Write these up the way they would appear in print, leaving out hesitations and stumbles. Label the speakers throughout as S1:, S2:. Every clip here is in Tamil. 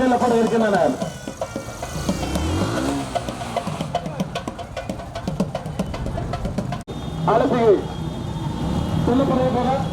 S1: செல்லப்பட இருக்கின்றனர். அழைப்பு செல்லப்பட இருக்கின்றனர்.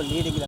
S2: leading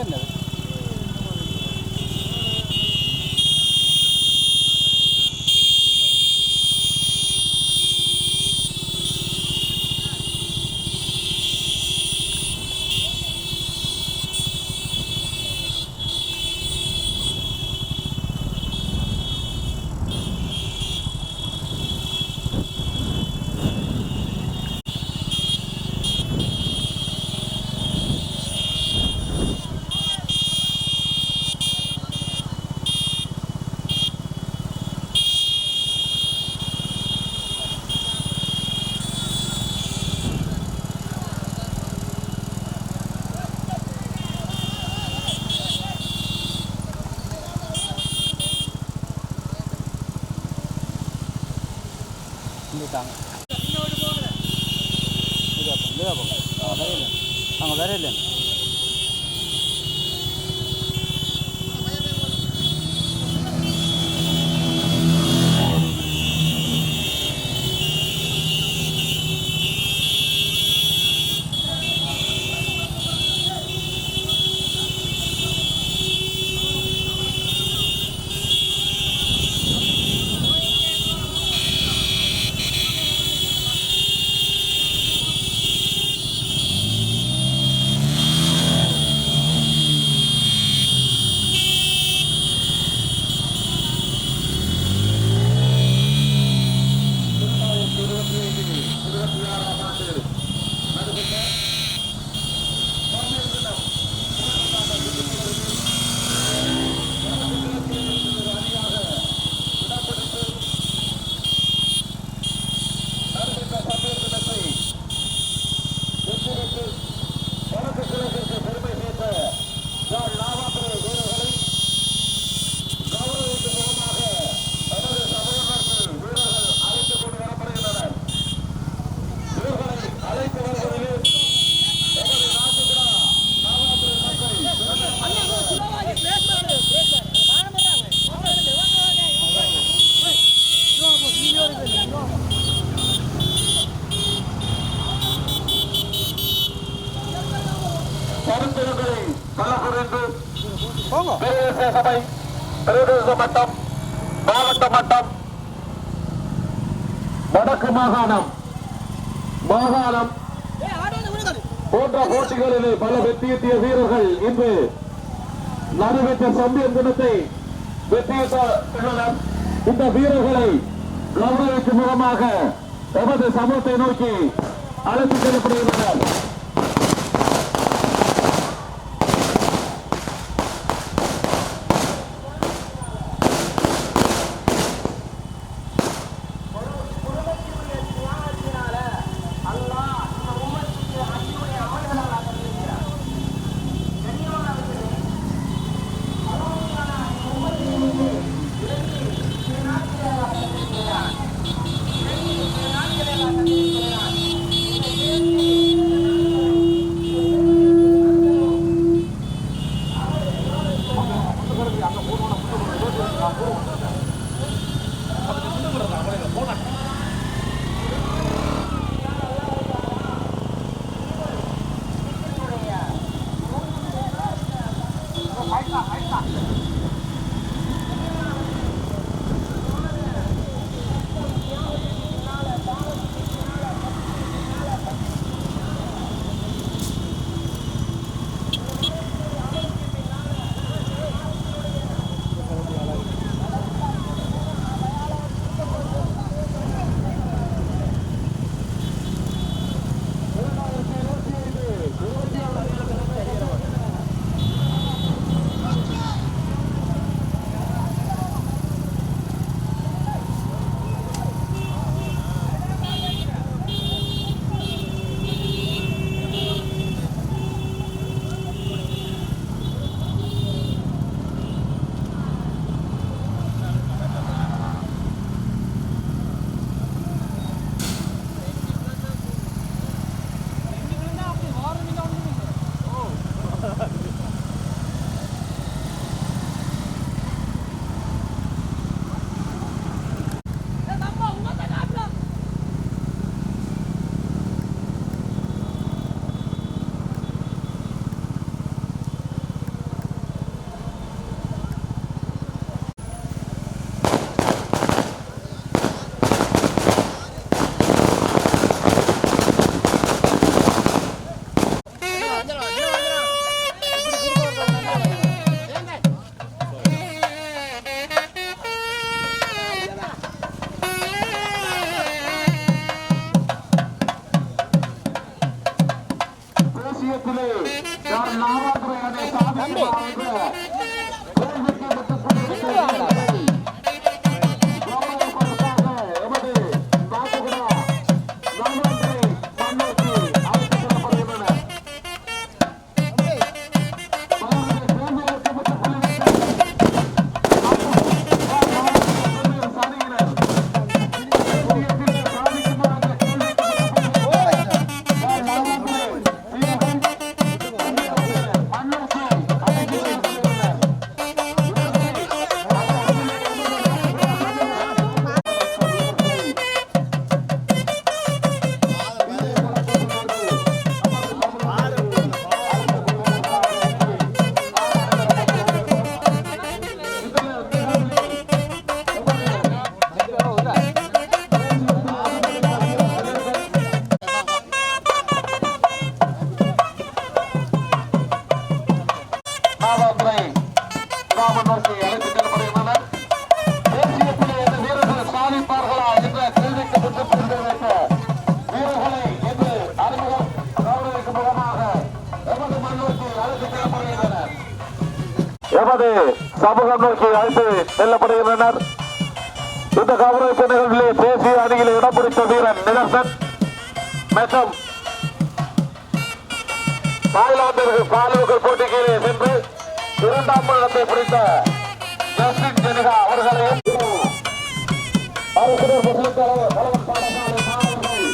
S2: என்னது தாங்க அங்கே வேற இல்லை
S1: பிரதேச மட்டம், மாவட்ட மட்டம், வடக்கு மாகாணம் போன்ற போட்டிகளிலே பல வெற்றியீட்டிய வீரர்கள் இன்று நடைபெற்ற சம்பியன் தினத்தை வெற்றியிட்டுள்ளனர். இந்த வீரர்களை கௌரவிக்கும் முகமாக எமது சமூகத்தை நோக்கி அழைத்து செல்லப்படுகின்றனர். எமது சமூகம் நோக்கி அழைத்து செல்லப்படுகின்றனர். இந்த கௌரவிப்பு நிகழ்விலே தேசிய அணியில் இடம் பிடித்த வீரன் நிதர்சன் மற்றும் தாய்லாந்திற்கு பாலுவுகள் போட்டிக்கு சென்று இரண்டாம் இடத்தை பிடித்த ஜஸ்டின் ஜெனிகா அவர்களையும் அரசுடர் முஸ்லிம் தலைவர் பாடசாலை மாணவர்கள்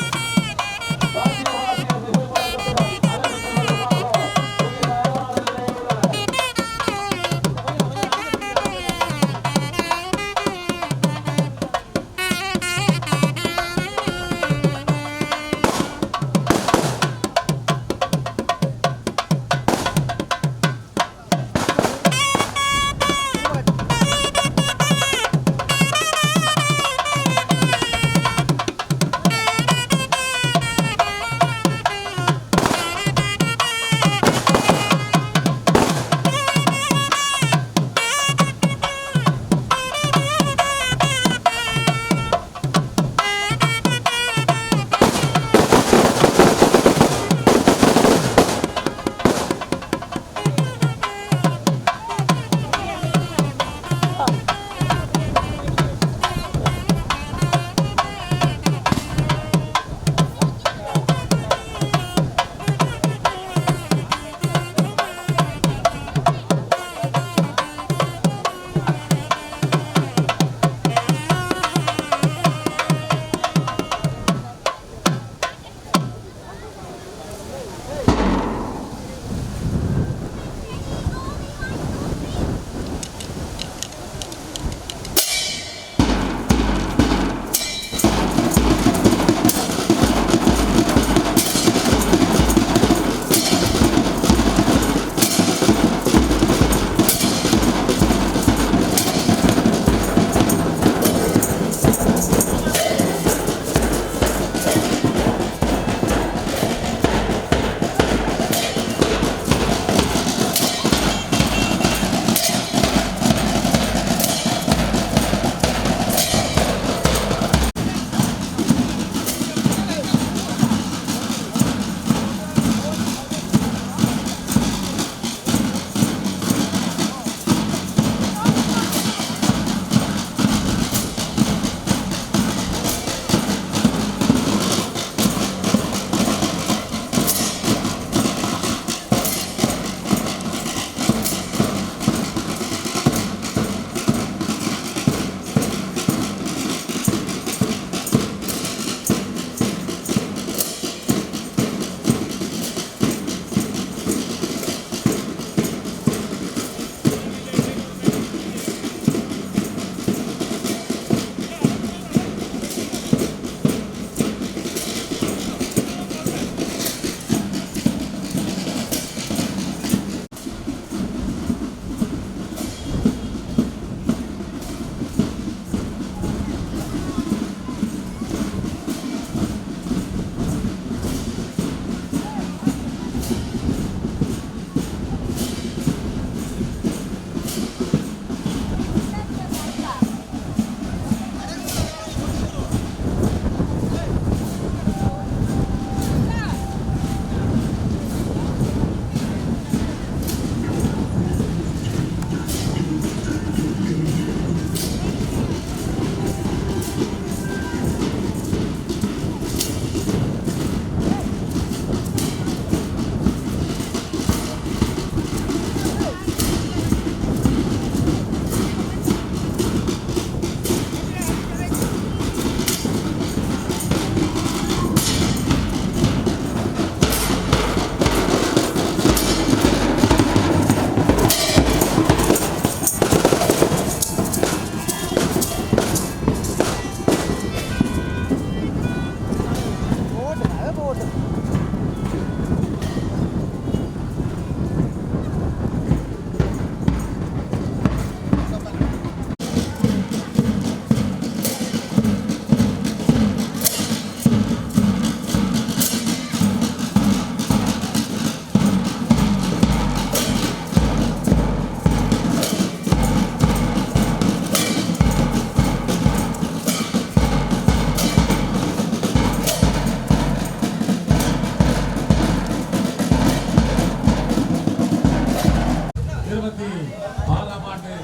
S3: 26ஆம் ஆண்டு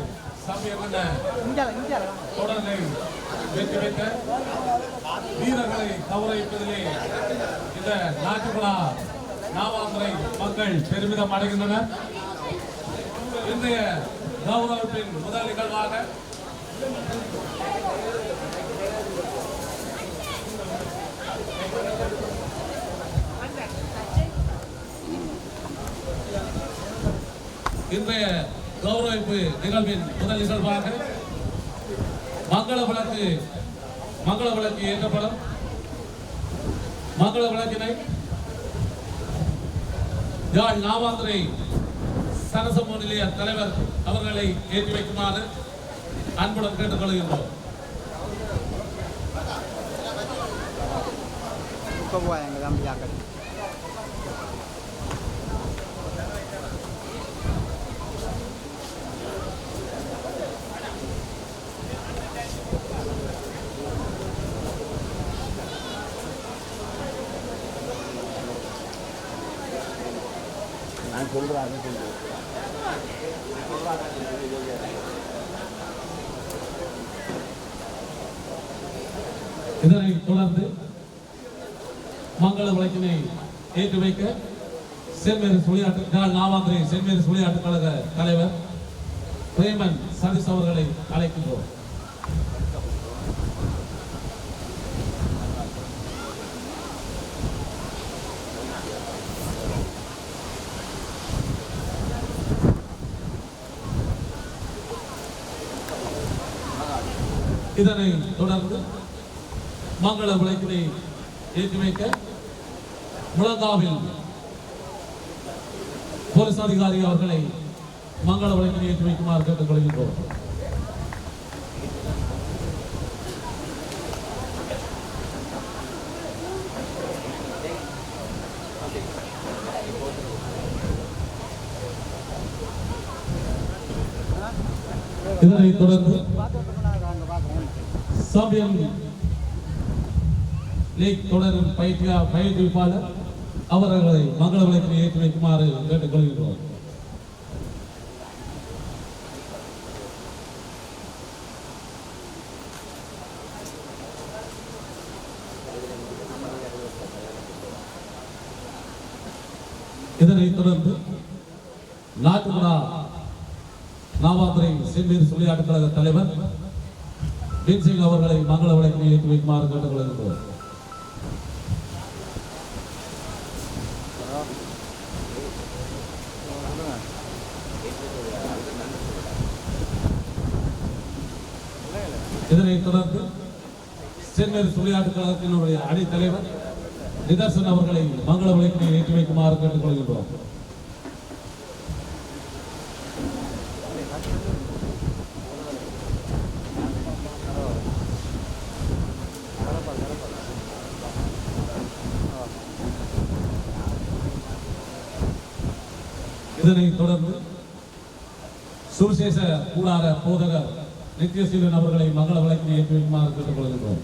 S3: சமயமன தொடரை வெற்றி பெற்ற வீரர்களை கௌரவிப்பதிலே இந்த நாட்டுக்குழா நாவாந்துறை மக்கள் பெருமிதம் அடைகின்றனர். இன்றைய கௌரவத்தின் முதல் நிகழ்வாக இன்றைய கௌரவிப்பு நிகழ்வின் முதல் நிகழ்வாக மங்கள விளக்கு ஏற்றப்படும். மங்கள விளக்கினை யாழ் நாவாந்துறை சரசமோ நிலைய தலைவர் அவர்களை ஏற்றி வைக்குமாறு அன்புடன் கேட்டுக்கொள்கின்றோம்.
S2: நான் சொல்றேன்
S3: இதனைத் தொடர்ந்து மங்கள விளக்கினை ஏற்றி வைக்க நாவாந்துறை செம்மேறு விளையாட்டுக் கழக தலைவர் பிரேமன் சதீஷ் அவர்களை அழைக்கின்றோம். இதனை தொடர்ந்து மங்கள விளக்கினை ஏற்றி வைக்க முழங்காவில் போலீஸ் அதிகாரி அவர்களை மங்கள விளக்கினை ஏற்றி வைக்குமாறு கேட்டுக் கொள்கின்றோம். இதனைத் தொடர்ந்து சாம்பியன் லீக் தொடரும் பயிற்றுவிப்பாளர் அவர்களை மங்கள விளக்கினை ஏற்றி வைக்குமாறு கேட்டுக் கொள்கின்றோம். இதனைத் தொடர்ந்து நாட்டுக்குழா நாவாந்துறை செம்மேறு விளையாட்டுக் கழக தலைவர் பீன்சிங் அவர்களை மங்கள விளக்கினை ஏற்றி வைக்குமாறு கேட்டுக் கொள்கின்றோம். இதனைத் தொடர்ந்து செம்மேறு விளையாட்டுக் கழகத்தினுடைய அணி தலைவர் நிதர்சன் அவர்களை மங்கள விளக்கினை ஏற்றி வைக்குமாறு கேட்டுக் கொள்கின்றோம். இதனைத் தொடர்ந்து சுவிசேஷ கூடார போதகர் நித்யசீலன் அவர்களை மங்கள விளக்கினை ஏற்றி வைக்குமாறு கேட்டுக் கொள்கின்றோம்.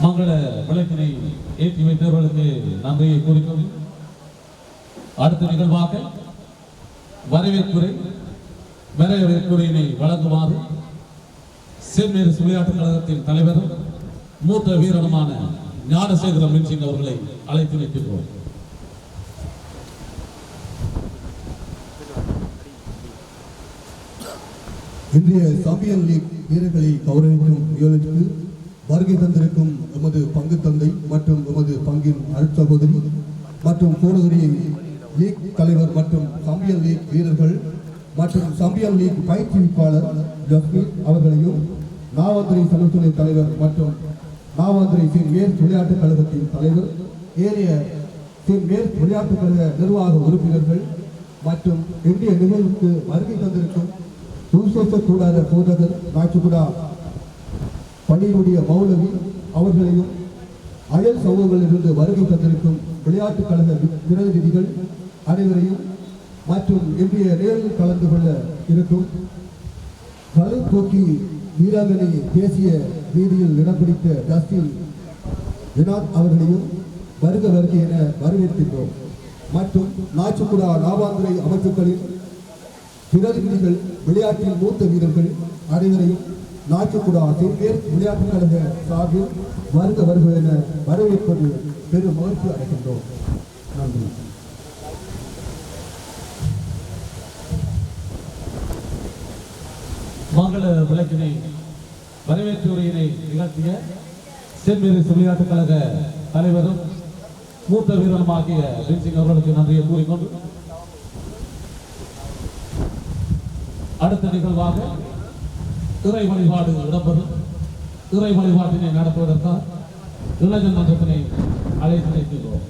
S3: மங்கள விளக்கினை ஏற்றி வைத்தவர்களுக்கு நன்றியை கூறிக்கொண்டு அடுத்த நிகழ்வாக வரவேற்புரையினை வழங்குமாறு செம்மேறு விளையாட்டுக் கழகத்தின் தலைவரும் மூத்த வீரனுமான ஞானசேகரம் மின்சிங் அவர்களை அழைத்து நிற்கின்றோம்.
S4: இன்றைய சாம்பியன் லீக் வீரர்களை கௌரவிக்கும் நிகழ்ச்சிக்கு வருகை தந்திருக்கும் எமது பங்கு தந்தை மற்றும் எமது பங்கின் அருட்சகோதரி மற்றும் கோடகிரி லீக் தலைவர் மற்றும் சாம்பியன் லீக் வீரர்கள் மற்றும் சாம்பியன் லீக் பயிற்றுவிப்பாளர் ஜஸ்மீத் அவர்களையும் நாவாந்துறை சமத்துறை தலைவர் மற்றும் நாவாந்துறை செம்மேறு விளையாட்டுக் கழகத்தின் தலைவர் ஏனைய செம்மேறு விளையாட்டுக் கழக நிர்வாக உறுப்பினர்கள் மற்றும் இந்திய நிகழ்வுக்கு வருகை தந்திருக்கும் சுவிசேஷ கூடார போதகர் நாச்சுகுடா பள்ளியினுடைய மௌலவி அவர்களையும் அயல் சமூகங்களிலிருந்து வருகை தந்திருக்கும் விளையாட்டுக் கழக பிரதிநிதிகள் அனைவரையும் மற்றும் இன்றைய நேரில் கலந்து கொள்ள இருக்கும் பளுதூக்கி வீராங்கனை தேசிய வீதியில் இடம் பிடித்த ஜஸ்டின் வினாத் அவர்களையும் வருக வருக என வரவேற்கின்றோம். மற்றும் நாச்சுக்குடா நாவாந்துறை அமைப்புகளின் பிரதிநிதிகள், விளையாட்டில் மூத்த வீரர்கள் அனைவரையும் நாச்சுக்குடா தென்மேற் விளையாட்டுக் கழக சார்பில் வருக வருக என வரவேற்பது பெரும் மகிழ்ச்சி அடைகின்றோம். நன்றி.
S3: மங்கள விளக்கினை வரவேற்று உரையினை நிகழ்த்திய செம்மேரி விளையாட்டுக் கழக தலைவரும் மூத்த வீரருமாகிய பின்சிங் அவர்களுக்கு நன்றியை கூறிக்கொண்டு அடுத்த நிகழ்வாக இறை வழிபாடு இடம்பெறும். இறை வழிபாட்டினை நடத்துவதற்காக இளைஞர் மன்றத்தினை அழைத்து வைக்கின்றோம்.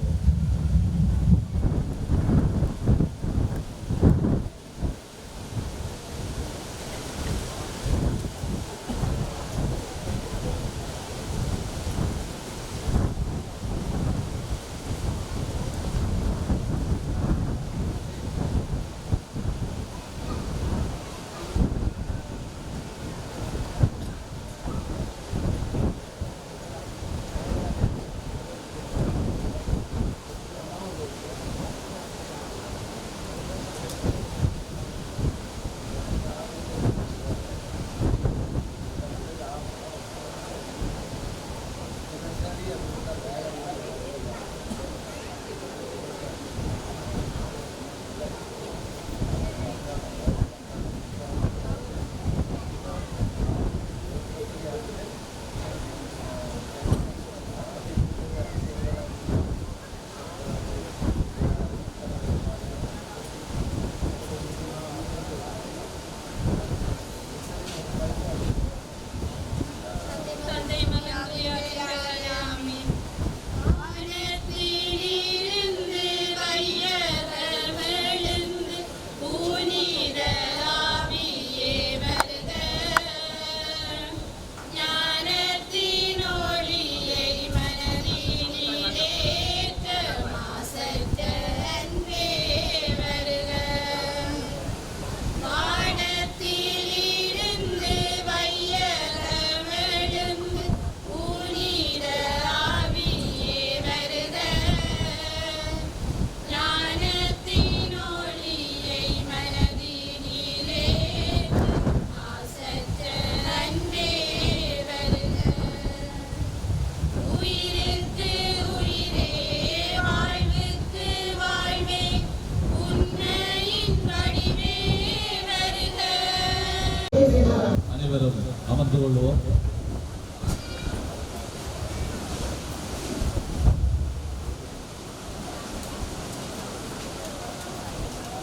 S3: அமர்ந்து கொள்வோம்.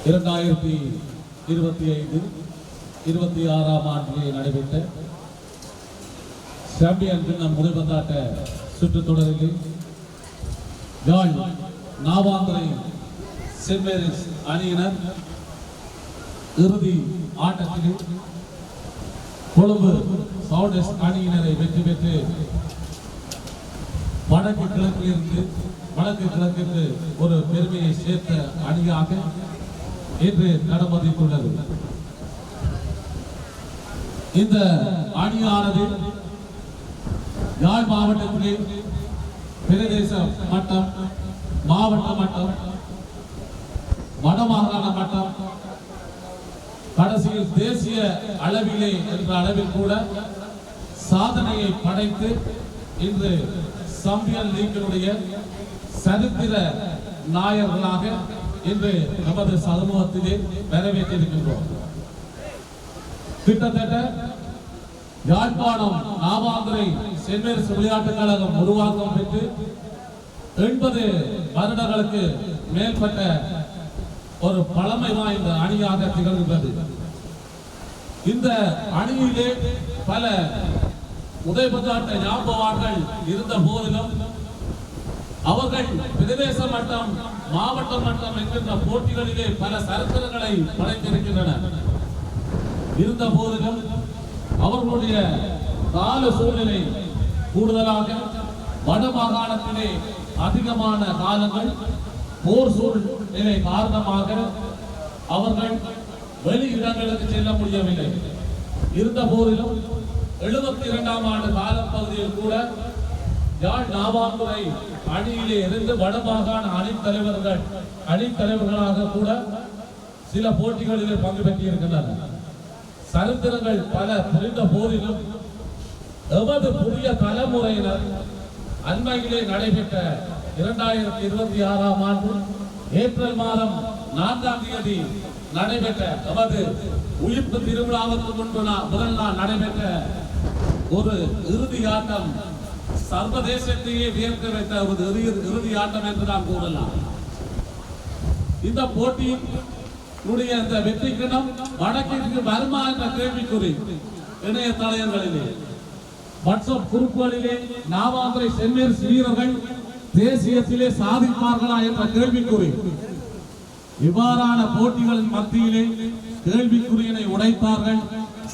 S3: இரண்டாயிரத்தி 25-26 ஆண்டிலே நடைபெற்ற சாம்பியன் கிண்ணம் முதல்வந்தாட்ட சுற்றுத் தொடரில் யாழ் நாவாந்துறை சென்ட் மேரிஸ் அணியினர் இறுதி ஆட்டத்தில் கொழும்பு சவுண்டர்ஸ் அணியினரை வெற்றி பெற்று வடக்கு கிழக்கிற்கு ஒரு பெருமையை சேர்த்த அணியாக இன்று நடமதித்துள்ளது. இந்த அணியானது யாழ் மாவட்டத்திலே பிரதேச மட்டம், மாவட்ட மட்டம், வடமாகாண மட்டம், கடைசியில் தேசிய அளவிலே என்ற அளவில் கூட சாதனையை படைத்து இன்று சாம்பியன் லீக்கினுடைய சரித்திர நாயகர்களாக இன்று நமது சமூகத்திலே வரவேற்றிருக்கின்றோம். கிட்டத்தட்ட யாழ்ப்பாணம் நாவாந்துறை சென்ட் மேரிஸ் விளையாட்டுக் கழகம் உருவாக்கம் பெற்று 80 வருடங்களுக்கு மேற்பட்ட ஒரு பழமை வாய்ந்த அணியாக திகழ்கிறது. இந்த அணியிலே பல உதயபந்தாட்ட ஞாபகங்கள் இருந்த போதிலும் அவர்கள் பிரதேச மட்டம், மாவட்ட மட்டம் என்கின்ற போட்டிகளிலே பல சரித்திரங்களை படைத்திருக்கின்றனர். இருந்த போதிலும் அவர்களுடைய கால சூழ்நிலை கூடுதலாக வட மாகாணத்திலே அதிகமான காலங்கள் போர் சூழ்நிலை காரணமாக அவர்கள் வெளி இடங்களுக்கு செல்ல முடியவில்லை. இருந்த போதிலும் 72ஆம் ஆண்டு காலப்பகுதியில் கூட யாழ் நாவாந்துறை அணியிலே இருந்து வடமாகாண அணித்தலைவர்களாக கூட சில போட்டிகளிலே பங்கு பெற்றிருக்கின்றனர். சரித்திரங்கள் பல புரிந்த போதிலும் எமது புதிய தலைமுறையினர் அண்மையிலே நடைபெற்ற 2026ஆம் ஆண்டு ஏப்ரல் மாதம் 4ஆம் தேதி நடைபெற்ற எமது உயிர்ப்பு திருவிழாவுக்கு முன்பு முதல் நாள் நடைபெற்ற ஒரு இறுதி ஆட்டம் சர்வதேசத்தையே வியக்க வைத்த ஒரு இறுதி ஆட்டம் என்று நாம் கூறலாம். இந்த போட்டியினுடைய இந்த வெற்றி கிணம் வடக்கிற்கு வருமா என்ற கேள்விக்குறி இணையதளங்களிலே வாட்ஸ்அப் குரூப்புகளிலே நாவாந்துறை செம்மேல் வீரர்கள் தேசியத்திலே சாதிப்பார்களா என்ற கேள்விக்குறி. இவ்வாறான போட்டிகளின் மத்தியிலே கேள்விக்குறியினை உடைத்தார்கள்.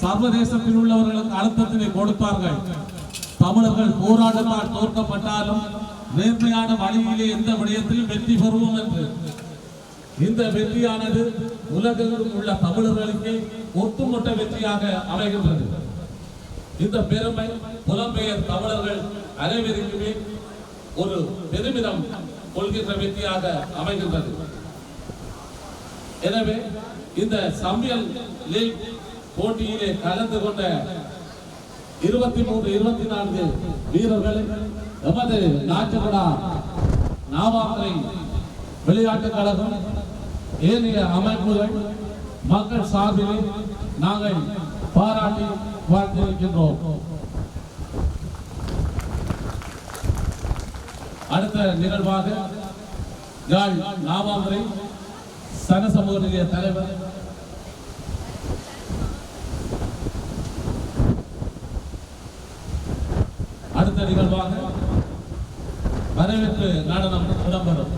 S3: சர்வதேசத்தில் உள்ளவர்களுக்கு அழுத்தத்தினை கொடுத்தார்கள். தமிழர்கள் போராட்டத்தால் தோற்கப்பட்டாலும் நேர்மையான வழியிலே எந்த விடயத்தில் வெற்றி பெறுவோம் என்று இந்த வெற்றியானது உலகெங்கும் உள்ள தமிழர்களுக்கு ஒட்டுமொத்த வெற்றியாக அமைகின்றது. இந்த பெருமை புலம்பெயர் தமிழர்கள் அனைவருக்குமே ஒரு பெருமிதம் கொள்கின்ற வெற்றியாக அமைகின்றது. எனவே இந்த சாம்பியன் லீக் போட்டியிலே கலந்து கொண்ட 23-24 வீரர்கள் எமது நாட்டுக்கடா நாவாந்துறை விளையாட்டுக் கழகம் ஏனைய அமைப்புகள் மக்கள் சார்பிலே நாங்கள் பாராட்டி வாழ்த்திருக்கின்றோம். அடுத்த நிகழ்வாக யாழ் நாவாந்துறை சனசமூக நிலைய தலைவர் அடுத்த நிகழ்வாக வரவேற்பு நடனம் இடம்பெறும்.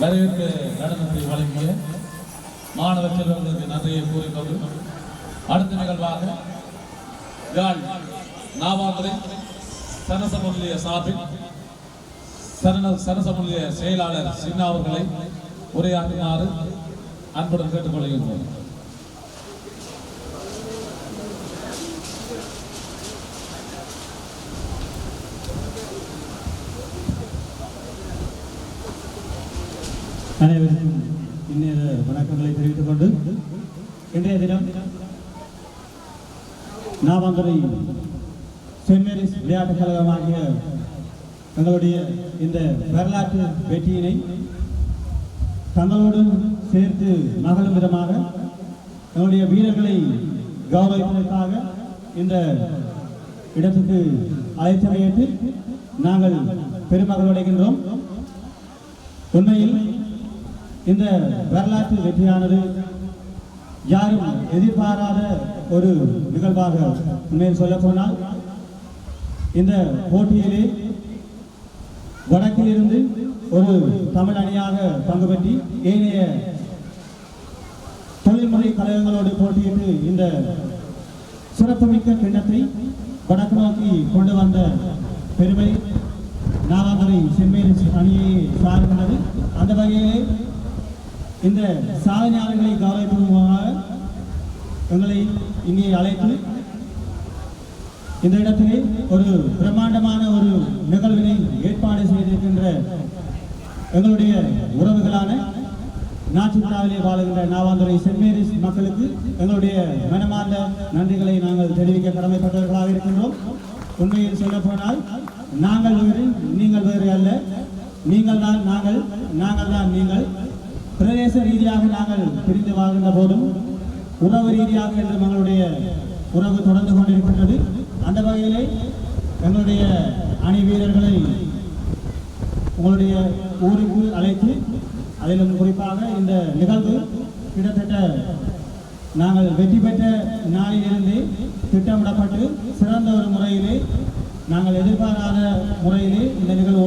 S3: வரவேற்பு நடனத்தை வழங்கிய மாணவ செல்வங்களுக்கு நன்றியை கூறிக்கொண்டு அடுத்த நிகழ்வாக யாழ் நாவாதுரை சனசமுல்லிய சார்பில் சனசமுல்லிய செயலாளர் சின்னா அவர்களை உரையாற்றுமாறு அன்புடன் கேட்டுக்கொள்கின்றோம்.
S5: அனைவருக்கும் இந்நேர வணக்கங்களை தெரிவித்துக் கொண்டு இன்றைய தினம் நாவாந்துறை செயின்ட் மேரிஸ் விளையாட்டுக் கழகமாகிய எங்களுடைய இந்த வரலாற்று வெற்றியினை தங்களோடு சேர்த்து மகளும் விதமாக எங்களுடைய வீரர்களை கௌரவிப்பதற்காக இந்த இடத்துக்கு அழைத்தமையேற்று நாங்கள் பெருமகிழ்வடைகின்றோம். உண்மையில் இந்த வரலாற்று வெற்றியானது யாரும் எதிர்பாராத ஒரு நிகழ்வாக உண்மையில் சொல்ல போனால் இந்த போட்டியிலே வடக்கிலிருந்து ஒரு தமிழ் அணியாக பங்கு பெற்றி ஏனைய தொழில்முறை கழகங்களோடு போட்டியிட்டு இந்த சிறப்புமிக்க கிண்ணத்தை வடக்கு நோக்கி கொண்டு வந்த பெருமை நாவாதுரை செயின்ட் மேரிஸ் அணியை சார்கின்றது. அந்த வகையிலே இந்த சாதனையாளர்களை கௌரவிப்பதற்காக எங்களை இங்கே அழைத்து இந்த இடத்திலே ஒரு பிரம்மாண்டமான ஒரு நிகழ்வினை ஏற்பாடு செய்திருக்கின்ற எங்களுடைய உறவுகளான நாச்சிக்குடாவிலே வாழுகின்ற நாவாந்துறை செயின்ட் மேரிஸ் மக்களுக்கு எங்களுடைய மனமார்ந்த நன்றிகளை நாங்கள் தெரிவிக்க கடமைப்பட்டவர்களாக இருக்கின்றோம். உண்மையில் சொல்ல போனால் நாங்கள் வேறு நீங்கள் வேறு அல்ல, நீங்கள் தான் நாங்கள், நாங்கள் தான் நீங்கள். பிரதேச ரீதியாக நாங்கள் பிரிந்து வாழ்கின்ற போதும் உறவு ரீதியாக என்று எங்களுடைய உறவு தொடர்ந்து கொண்டிருக்கின்றது. அந்த வகையிலே எங்களுடைய அணி வீரர்களை உங்களுடைய ஊருக்கு அழைத்து அதிலும் குறிப்பாக இந்த நிகழ்வு கிட்டத்தட்ட நாங்கள் வெற்றி பெற்ற நாளிலிருந்து திட்டமிடப்பட்டு சிறந்த ஒரு முறையிலே நாங்கள் எதிர்பாராத முறையிலே இந்த நிகழ்வு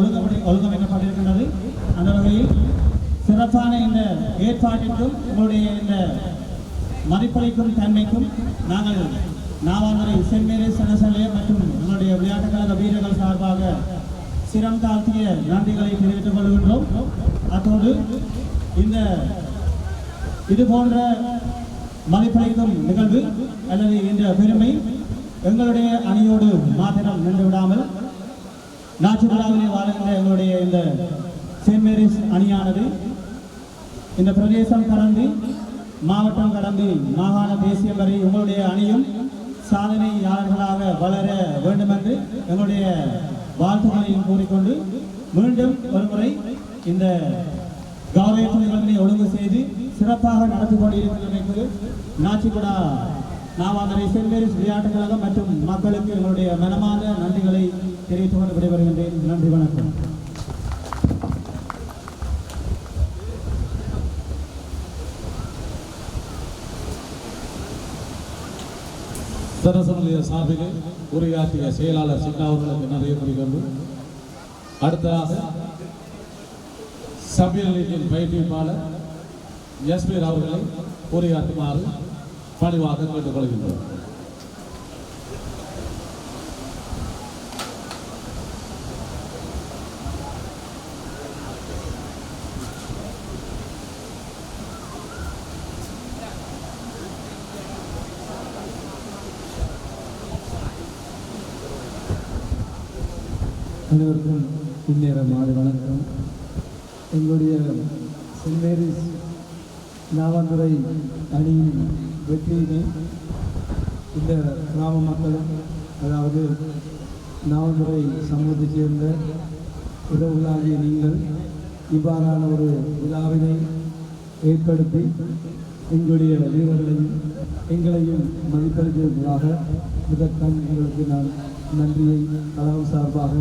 S5: ஒழுங்கமைக்கப்பட்டிருக்கின்றது. அந்த வகையில் சிறப்பான இந்த ஏற்பாட்டிற்கும் உங்களுடைய இந்த மதிப்பளிக்கும் தன்மைக்கும் நாங்கள் நாவாந்துறை செயின்ட் மேரிஸ் சனசநிலையம் மற்றும் எங்களுடைய விளையாட்டுக் கழக வீரர்கள் சார்பாக சிரம் தாழ்த்திய நன்றிகளை தெரிவித்துக் கொள்கின்றோம். அத்தோடு இந்த இது போன்ற மதிப்பளிக்கும் நிகழ்வு அல்லது இந்த பெருமை எங்களுடைய அணியோடு மாத்திரம் நின்று விடாமல் நாச்சிக்குடாவிலே வாழ்கின்ற எங்களுடைய இந்த செயின்ட் மேரிஸ் அணியானது இந்த பிரதேசம் கடந்து மாவட்டம் கடந்து மாகாண தேசியம் வரை உங்களுடைய அணியும் சாதனையாளர்களாக வளர வேண்டும் என்று எங்களுடைய வாழ்த்துக்களையும் கூறிக்கொண்டு மீண்டும் ஒருமுறை இந்த கௌரவ நிகழ்வினை ஒழுங்கு செய்து சிறப்பாக நடத்தி கொண்டிருக்கின்றமைக்கு நாச்சிக்குடா நாவாந்துறை செயின்ட் மேரிஸ் விளையாட்டுக் கழகம் மற்றும் மக்களுக்கு எங்களுடைய மனமார்ந்த நன்றிகளை தெரிவித்துக் கொண்டு விடைபெறுகின்றேன். நன்றி, வணக்கம்.
S3: சனசமுல்லிய சார்பிலே உரையாற்றிய செயலாளர் சின்னா அவர்களுக்கு நன்றியை கூறிக்கொண்டு அடுத்ததாக சம்பியல் லீக்கின் பயிற்றுவிப்பாளர் ஜஸ்பீர் அவர்களை உரையாற்றுமாறு பணிவாக கேட்டுக்கொள்கின்றோம்.
S6: அனைவருக்கும் இந்நேர மாலை வணக்கம். எங்களுடைய செயின்ட் மேரிஸ் நாவாந்துறை அணியின் வெற்றியினை இந்த கிராம மக்களும் அதாவது நாவாந்துறை சமூகத்தைச் சேர்ந்த உறவுகளாகிய நீங்கள் இவ்வாறான ஒரு விழாவினை ஏற்படுத்தி எங்களுடைய வீரர்களையும் எங்களையும் மதிப்பளித்ததற்காக முதற்கண் உங்களுக்கு நான் நன்றியை கழகம் சார்பாக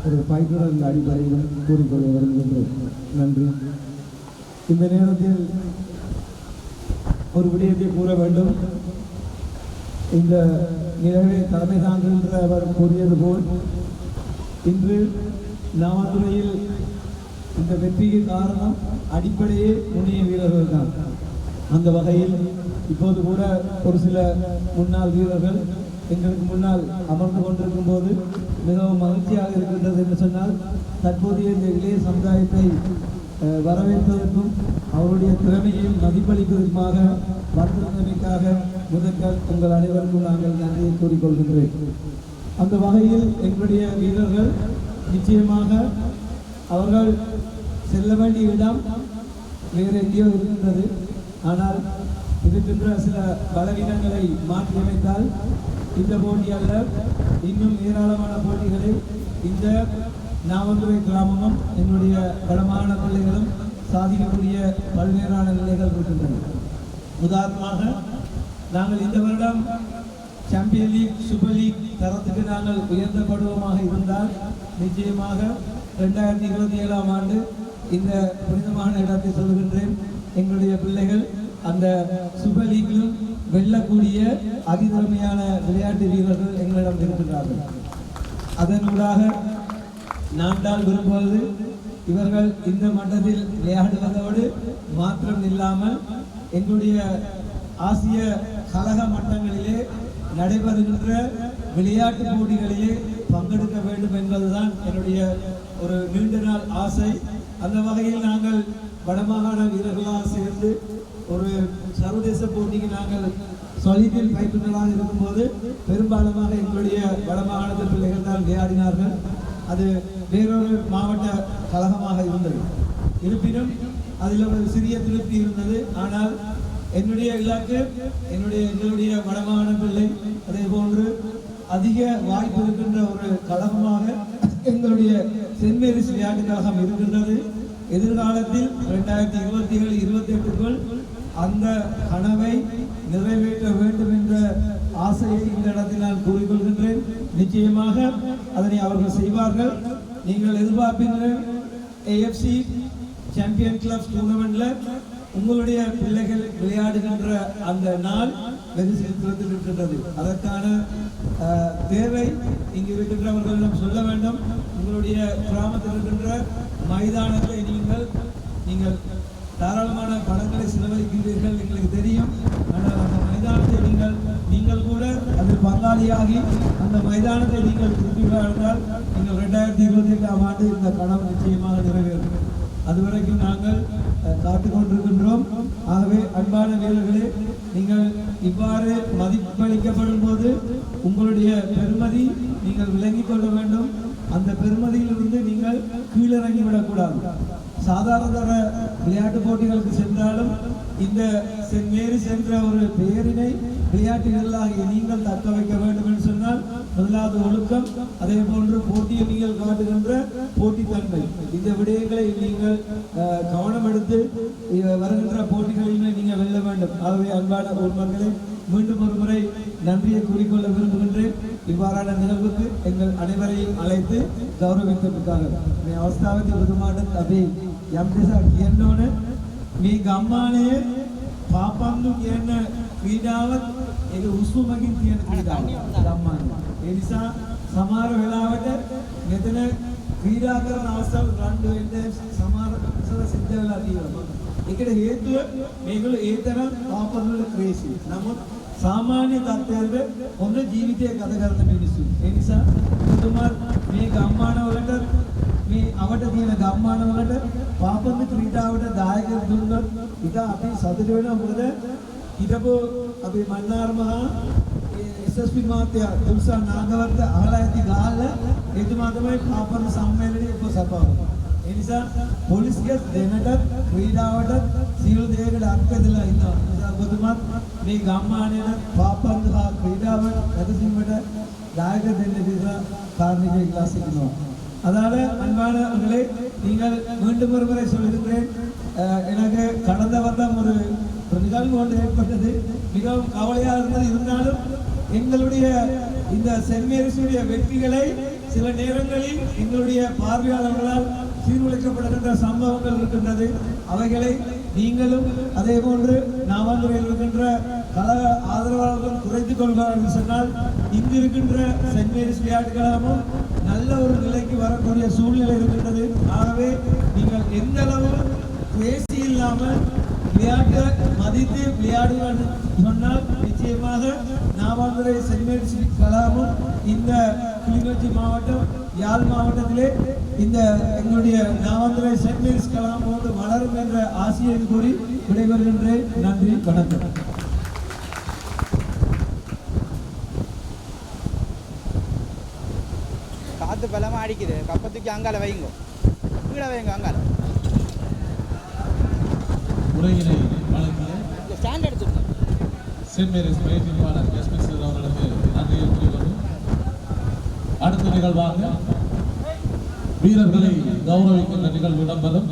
S6: ஒரு பயிற்றுடன் அடிப்படையிலும் கூறிக்கொள்ள வருகின்றேன். நன்றி. இந்த நேரத்தில் ஒரு விடயத்தை கூற வேண்டும். இந்த நிகழ்வை தலைமை தாங்குகின்ற அவர் கூறியது போல் இன்று நாவாந்துறையில் இந்த வெற்றிக்கு காரணம் அடிப்படையே முன்னிய வீரர்கள் தான். அந்த வகையில் இப்போது கூட ஒரு சில முன்னாள் வீரர்கள் எங்களுக்கு முன்னால் அமர்ந்து கொண்டிருக்கும் போது மிகவும் மகிழ்ச்சியாக இருக்கின்றது என்று சொன்னால், தற்போதைய இந்த இளைய சமுதாயத்தை வரவேற்பதற்கும் அவருடைய திறமையையும் மதிப்பளிப்பதற்குமாக வந்திருந்தமைக்காக முதற்கால் உங்கள் அனைவருக்கும் நாங்கள் நன்றியை கூறிக்கொள்கின்றேன். அந்த வகையில் எங்களுடைய வீரர்கள் நிச்சயமாக அவர்கள் செல்ல வேண்டிய இடம் வேறு எங்கேயோ இருக்கின்றது. ஆனால் இருக்கின்ற சில பலவீனங்களை மாற்றியமைத்தால் இந்த போட்டி அல்ல, இன்னும் ஏராளமான போட்டிகளை இந்த நாவந்துறை கிராமமும் என்னுடைய வளமான பிள்ளைகளும் சாதிக்கக்கூடிய பல்வேறான நிலைகள் இருக்கின்றன. உதாரணமாக நாங்கள் இந்த வருடம் சாம்பியன் லீக், சூப்பர் லீக் தரத்துக்கு நாங்கள் உயர்த்தப்படுவோமாக இருந்தால் நிச்சயமாக 2027ஆம் ஆண்டு இந்த புனிதமான இடத்தை சொல்கின்றேன், எங்களுடைய பிள்ளைகள் அந்த சூப்பர் லீக்கிலும் வெல்லக்கூடிய அதிதிறமையான விளையாட்டு வீரர்கள் எங்களிடம் இருக்கின்றார்கள். அதனூடாக நான்கால் விரும்புவது இவர்கள் இந்த மட்டத்தில் விளையாடுவதோடு மாத்திரம் இல்லாமல் எங்களுடைய ஆசிய கழக மட்டங்களிலே நடைபெறுகின்ற விளையாட்டு போட்டிகளிலே பங்கெடுக்க வேண்டும் என்பதுதான் என்னுடைய ஒரு நீண்ட நாள் ஆசை. அந்த வகையில் நாங்கள் வடமாகாண வீரர்களாக சேர்ந்து ஒரு சர்வதேச போட்டிக்கு நாங்கள் சொலிப்பில் பயிற்றுநராக இருக்கும்போது பெரும்பாலுமாக எங்களுடைய வடமாகாணத்து பிள்ளைகள் தான் விளையாடினார்கள். அது வேறொரு மாவட்ட கழகமாக இருந்தது. இருப்பினும் அதில் ஒரு சிறிய திருப்தி இருந்தது. ஆனால் என்னுடைய இலக்கு எங்களுடைய வடமாகாண பிள்ளை அதே போன்று அதிக வாய்ப்பு இருக்கின்ற ஒரு கழகமாக எங்களுடைய சென்ட் மேரிஸ் விளையாட்டு கழகம் இருக்கின்றது. எதிர்காலத்தில் 2027-28க்குள் அந்த கனவை நிறைவேற்ற வேண்டும் என்ற ஆசையை இந்த இடத்தில் நான் கூறிக்கொள்கின்றேன். நிச்சயமாக அதனை அவர்கள் செய்வார்கள். நீங்கள் எதிர்பார்க்கின்ற AFC சாம்பியன் கிளப் டூர்னமெண்ட்ல உங்களுடைய பிள்ளைகள் விளையாடுகின்ற அந்த நாள் வெகு சீக்கிரத்தில் இருக்கின்றது. அதற்கான தேவை இங்கு இருக்கின்றவர்களிடம் சொல்ல வேண்டும். உங்களுடைய கிராமத்தில் இருக்கின்ற மைதானத்தை நீங்கள் தாராளமான பணங்களை செலவழிக்கின்றீர்கள், எங்களுக்கு தெரியும். ஆனால் அந்த மைதானத்தை நீங்கள் கூட அதில் பங்காளியாகி அந்த மைதானத்தை நீங்கள் திருப்பி வாழ்ந்தால் நீங்கள் 2028ஆம் ஆண்டு இந்த கனவு நிச்சயமாக நிறைவேறும். அதுவரைக்கும் நாங்கள் காத்து கொண்டிருக்கின்றோம். ஆகவே அன்பான வீரர்களே, நீங்கள் இவ்வாறு மதிப்பளிக்கப்படும் போது உங்களுடைய பெருமதி நீங்கள் விளங்கிக் கொள்ள வேண்டும். அந்த பெருமதியிலிருந்து நீங்கள் கீழிறங்கிவிடக்கூடாது. சாதாரண விளையாட்டு போட்டிகளுக்கு சென்றாலும் இந்த சென்ட் மேரிஸ் என்ற ஒரு பெயரினை விளையாட்டுகளாகிய நீங்கள் தக்க வைக்க வேண்டும் என்று சொன்னால் முதலாவது ஒழுக்கம், அதே போன்று போட்டியை நீங்கள் காட்டுகின்ற போட்டித்தன்மை, இந்த விடயங்களை நீங்கள் கவனம் எடுத்து வருகின்ற போட்டிகளில் நீங்கள் வெல்ல வேண்டும். ஆகவே அன்பான ஊர்மக்களை மீண்டும் ஒரு முறை நன்றியை கூறிக்கொள்ள விரும்புகின்றேன். இவ்வாறான நிகழ்வுக்கு எங்கள் அனைவரையும் அழைத்து கௌரவித்ததற்காக අවස්ථාවේදී ඔබතුමාට අපි යම් දෙයක් කියන්න ඕන. මේ ගම්මානයේ පාපන්දු කියන ක්‍රීඩාවත් ඒක උස්මකින් කියන ක්‍රීඩාවක් ගම්මානයේ. ඒ නිසා සමහර වෙලාවට මෙතන ක්‍රීඩා කරන අවස්ථාවල රණ්ඩු වෙන්න සමහර සිද්ධ වෙලා තියෙනවා. ඒකට හේතුව මේගොල්ලෝ ඒ තරම් පාපන්දු වල ක්‍රේසි. නමුත් सामान्य තත්ත්වවල හොඳ ජීවිතයක් ගත කරන මිනිස්සු. ඒ නිසා ඔබතුමා මේ ගම්මාන වලට මේ අවට තියෙන ගම්මාන වලට පාපන්දු ක්‍රීඩාවට දායක දුන්නොත් ඊට අපි සතුට වෙනවා. මොකද හිටපු අපි මන්නාර මහා SSP මාත්‍යා තුල්සා නාගවර්ත අහලා ඇති ගාල්ල එතුමා තමයි පාපන්දු සම්මේලනයේ උපසභාපති. ඒ නිසා පොලිසිය දෙනට ක්‍රීඩාවට සියලු දේකට අත්පැදලා ඉන්නවා. ඔබතුමාත් මේ ගම්මානයේ පාපන්දු හා ක්‍රීඩාව ඇදසීමට දායක දෙන්න කියලා කාර්මික ඉලාස කරනවා. அதால அன்பானவர்களே, நீங்கள் மீண்டும் ஒரு முறை சொல்லுகிறேன், எனக்கு கடந்த வருடம் ஒரு நிகழ்வு ஒன்று ஏற்பட்டது. மிகவும் கவலையாக இருந்தது. இருந்தாலும் எங்களுடைய இந்த சென்ட் மேரிஸுடைய வெற்றிகளை சில நேரங்களில் எங்களுடைய பார்வையாளர்களால் சீர்குலைக்கப்படுகின்ற சம்பவங்கள் இருக்கின்றது. அவைகளை நீங்களும் அதே போன்று நாவந்துறையில் இருக்கின்ற கழக ஆதரவாளர்களும் குறைத்துக் கொள்கிறார்கள் சொன்னால் இங்கு இருக்கின்ற சென்ட் மேரிஸ் விளையாட்டு கழகமும் நல்ல ஒரு நிலைக்கு வரக்கூடிய சூழ்நிலை இருக்கின்றது. ஆகவே நீங்கள் எந்த அளவு பேசி இல்லாமல் விளையாட்டை மதித்து விளையாடுவார் சொன்னால் நிச்சயமாக நாவாந்துறை சென்ட் மேரிஸ் கலாமும் இந்த கிளிநொச்சி மாவட்டம் யாழ் மாவட்டத்திலே இந்த எங்களுடைய நாவாந்துறை சென்ட் மேரிஸ் கலாம் போன்று வளரும் என்ற ஆசையை கூறி விடைபெறுகின்றேன். நன்றி, வணக்கம்.
S2: காத்து பலமா அடிக்குது. கப்பத்துக்கு அங்கால வைங்க, கீழே வைங்க. அங்கால
S3: உரையினை வழங்கிய
S2: ஸ்டாண்ட் எடுத்துக்கணும்.
S3: சென்ட் மேரிஸ் பயிற்சியாளர் எஸ்பிஎஸ் அவர்களுக்கு நன்றியை தெரிவித்து அடுத்த நிகழ்வாக வீரர்களை கௌரவிக்கின்ற நிகழ்வு இடம்பெறும்.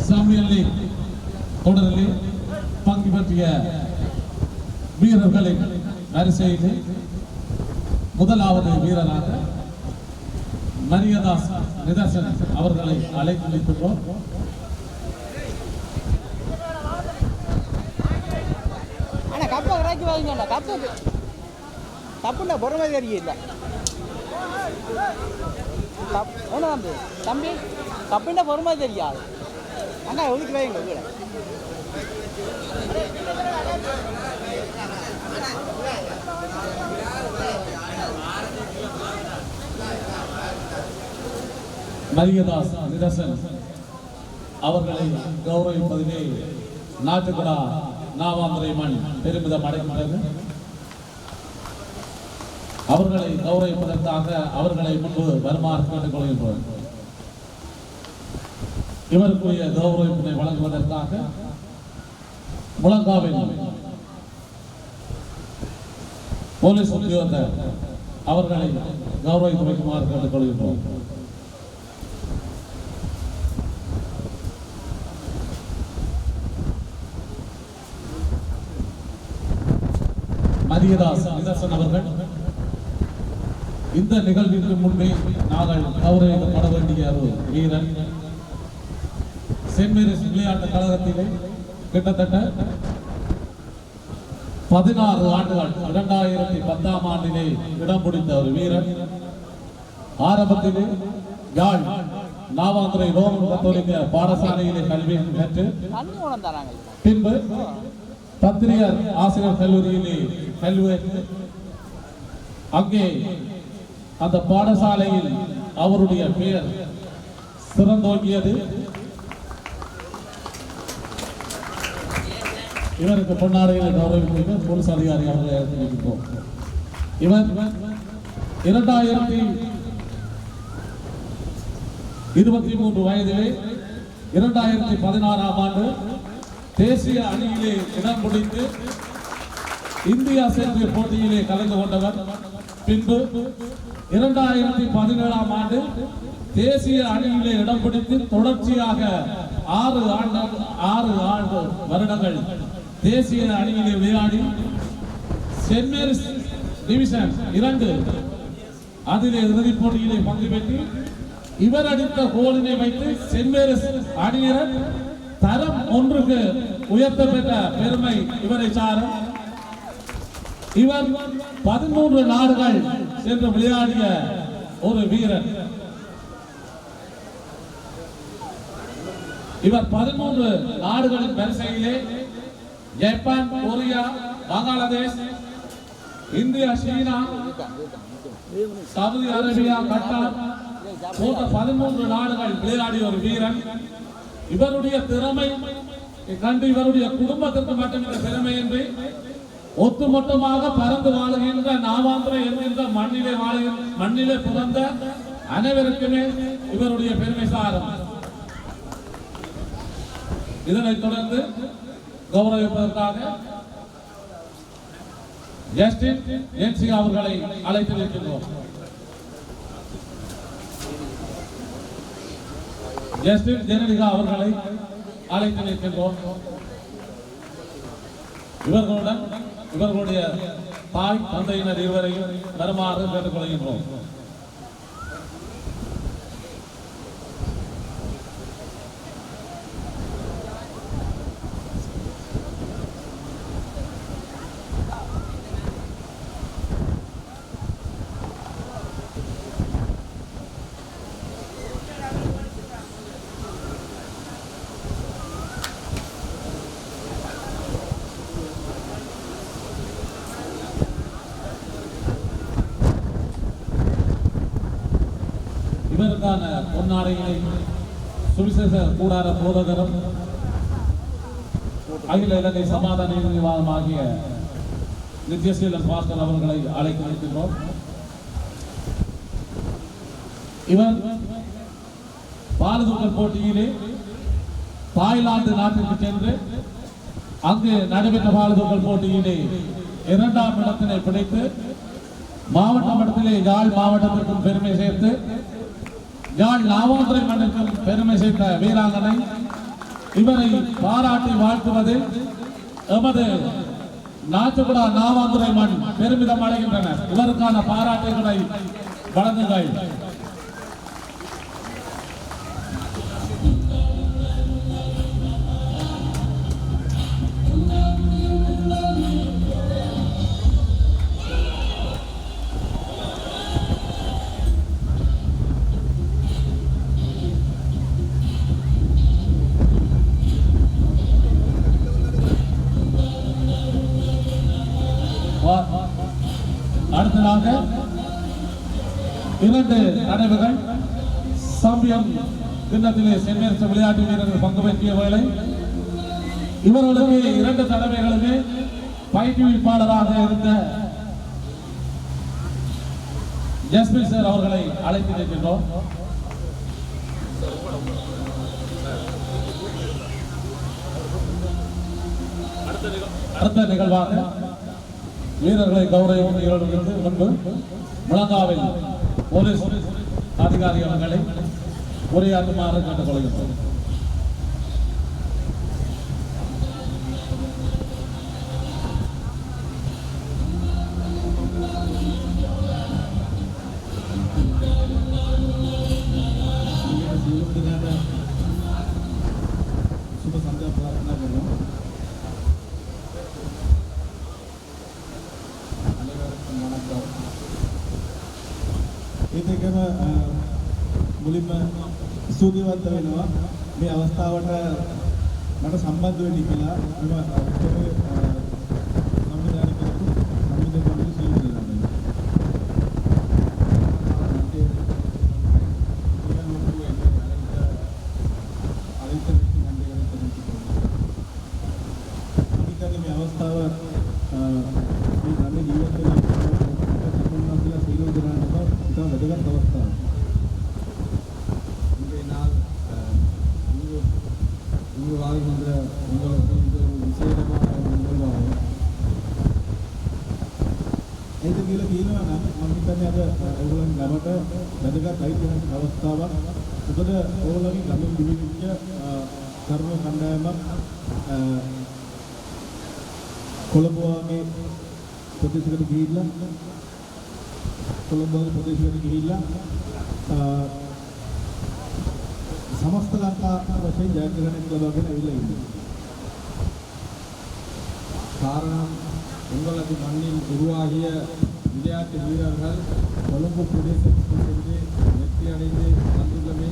S3: சாம்பியன் லீக் தொடரில் பங்கு பற்றிய வீரர்களின் வரிசையில் முதலாவது வீரராக மரியதாஸ் நிதர்சன் அவர்களை அழைத்து வைத்துள்ளோம்.
S2: கப்பை இறக்கி வைங்க. கப்புல பொறுமை தெரியல. என்ன தம்பி, கப்பிண்ட பொறுமை தெரியாது. அண்ணா ஒதுக்கி வைங்க கீழே.
S3: மரியதாஸ் நிதர்சன் அவர்களை கௌரவிப்பதிலே நாட்டுக்குடா நாவாந்துறை மண் பெருமிதம் அடைகின்றது. அவர்களை கௌரவிப்பதற்காக அவர்களை முன்பு வருமாறு கேட்டுக் கொள்கின்றோம். இவருக்குரிய கௌரவிப்பினை வழங்குவதற்காக முழங்காவில் போலீஸ் உத்தியோகத்தர் அவர்களை கௌரவித்து வைக்குமாறு கேட்டுக் கொள்கின்றோம். மரியதாஸ் நிதர்சன் அவர்கள் இந்த நிகழ்விற்கு முன்பே நாங்கள் கௌரவிக்கப்பட வேண்டிய ஒரு வீரன். சென்ட் மேரிஸ் விளையாட்டு கழகத்திலே கிட்டத்தட்ட 16 ஆண்டுகள் 2010ஆம் ஆண்டிலே இடம் பிடித்த ஒரு வீரன். ஆரம்பத்திலே யாழ் நாவாந்துறை ரோமன் கத்தோலிக்க பாடசாலையிலே கல்வி கற்று பின்பு பத்திரிகர் ஆசிரியர் கல்லூரியிலே கல்வி அங்கே அந்த பாடசாலையில் அவருடைய பெயர் சிறந்தோங்கியது. இவருக்கு பொன்னாடையில் கௌரவித்து போலீஸ் அதிகாரி அவர்களை அறிவிப்போம். இவர் 2023 வயதிலே 2016ஆம் ஆண்டு தேசிய அணியிலே இடம் பிடித்து இந்தியா சென்று போட்டியிலே கலந்து கொண்டவர். பின்பு 2017ஆம் ஆண்டு தேசிய அணியிலே இடம் பிடித்து தொடர்ச்சியாக 6 வருடங்கள் தேசிய அணியிலே விளையாடி சென்ட் மேரிஸ் டிவிஷன் 2 அதிலே இறுதிப் போட்டியிலே பங்கு பெற்று இவர் அடித்த கோலினை வைத்து சென்ட் மேரிஸ் அணியினர் தரம் 1க்கு உயர்த்த பெற்ற பெருமை இவரை சாரும். இவர் 13 நாடுகள் சென்று விளையாடிய ஒரு வீரர். இவர் 13 நாடுகளின் வரிசையிலே ஜப்பான், கொரியா, பங்களாதேஷ், இந்தியா, சீனா, சவுதி அரேபியா, கட்டார் போன்ற 13 நாடுகள் விளையாடிய ஒரு வீரன். இவருடைய திறமை கண்டு இவருடைய குடும்பத்திற்கு மட்டுமே பெருமை என்று ஒட்டுமொத்தமாக பறந்து வாழுகின்ற நாவாந்துறை என்கின்ற மண்ணிலே பிறந்த அனைவருக்குமே இவருடைய பெருமை சாரும். இதனைத் தொடர்ந்து கௌரவிப்பதற்காக ஜஸ்டின் என்சி அவர்களை அழைத்து வைக்கின்றோம். ஜஸ்டின் ஜெனரிகா அவர்களை அழைத்து வைக்கின்றோம். இவர்களுடன் இவர்களுடைய தாய் தந்தையினர் இருவரையும் வருமாறு கேட்டுக் கொள்கின்றோம். பொன்னாடையினை சுவிசேஷ கூடார போதகரும் அகில இலங்கை சமாதான விவாதம் ஆகிய நித்யசீலன் பாஸ்கர் அவர்களை அழைக்கின்றோம். இவர் பாலுதூக்கல் போட்டியிலே தாய்லாந்து நாட்டிற்கு சென்று அங்கு நடைபெற்ற பாலுதூக்கல் போட்டியிலே 2ஆம் இடத்தினை பிடித்து மாவட்ட மட்டத்திலே யாழ் மாவட்டத்திற்கும் பெருமை சேர்த்து யாழ் நாவாந்துறை மண்ணிற்கும் பெருமை சேர்த்த வீராங்கனை. இவரை பாராட்டி வாழ்த்துவதில் எமது நாச்சுகுடா நாவாந்துறை மண் பெருமிதம் அடைகின்றனர். இவருக்கான பாராட்டுகளை வழங்குங்கள். அடுத்ததாக 2 தலைவர்கள் சாம்பியன் கிண்ணத்திலே சென்னை விளையாட்டு வீரர்கள் பங்கு பெற்றிய வேளை இவர்களுக்கு 2 தலைமைகளுமே பயிற்றுவிப்பாளராக இருந்த ஜஸ்மின் சார் அவர்களை அழைத்து நிற்கின்றோம். அடுத்த நிகழ்வாக வீரர்களை கௌரவம் நிகழ்வுகிறது முன்பு முழங்காவில் போலீஸ் அதிகாரிகளை உரையாற்றுமாறு கேட்டுக்கொள்கின்றோம்.
S5: शुभ संध्या प्रार्थना करूँ. ඒකම මුලින්ම ස්තුතිවන්ත වෙනවා මේ අවස්ථාවට මට සම්බන්ධ වෙන්න කියලා මම සම්විධානය කරපු සම්විධානයේ සියලු දෙනා මේ අවස්ථාව මේ ගමේ ජීවත් වෙන සම්බන්ධලා සියලු දෙනාට ඉතා වැදගත් අවස්ථාවක්. இன்றைய நாள் உங்கள் வாழ்கின்ற உங்களுக்கு இது ஒரு விசேஷமான நிகழ்வாகும். ඒක කියලා කියනවා නම් මම හිතන්නේ අද ඔයගොල්ලන් ගමට වැදගත් අයිතිහාසික අවස්ථාවක්. මොකද ඔයගොල්ලන්ගේ ගමෙන් දිවිච්ච කර්ම කණ්ඩායමක් කොළඹ වගේ ප්‍රදේශයකට ගිහිල්ලා කොළඹ වගේ ප්‍රදේශයකට ගිහිල්ලා සමස්ත ලංකා වශයෙන් ජයග්‍රහණයක් ලබාගෙන ඇවිල්ලා ඉන්නේ. காரணம் உங்களது மண்ணில் உருவாகிய விளையாட்டு வீரர்கள் கொழும்பு பிரதேசத்துக்கு சென்று வெற்றி அடைந்து வந்துள்ளமே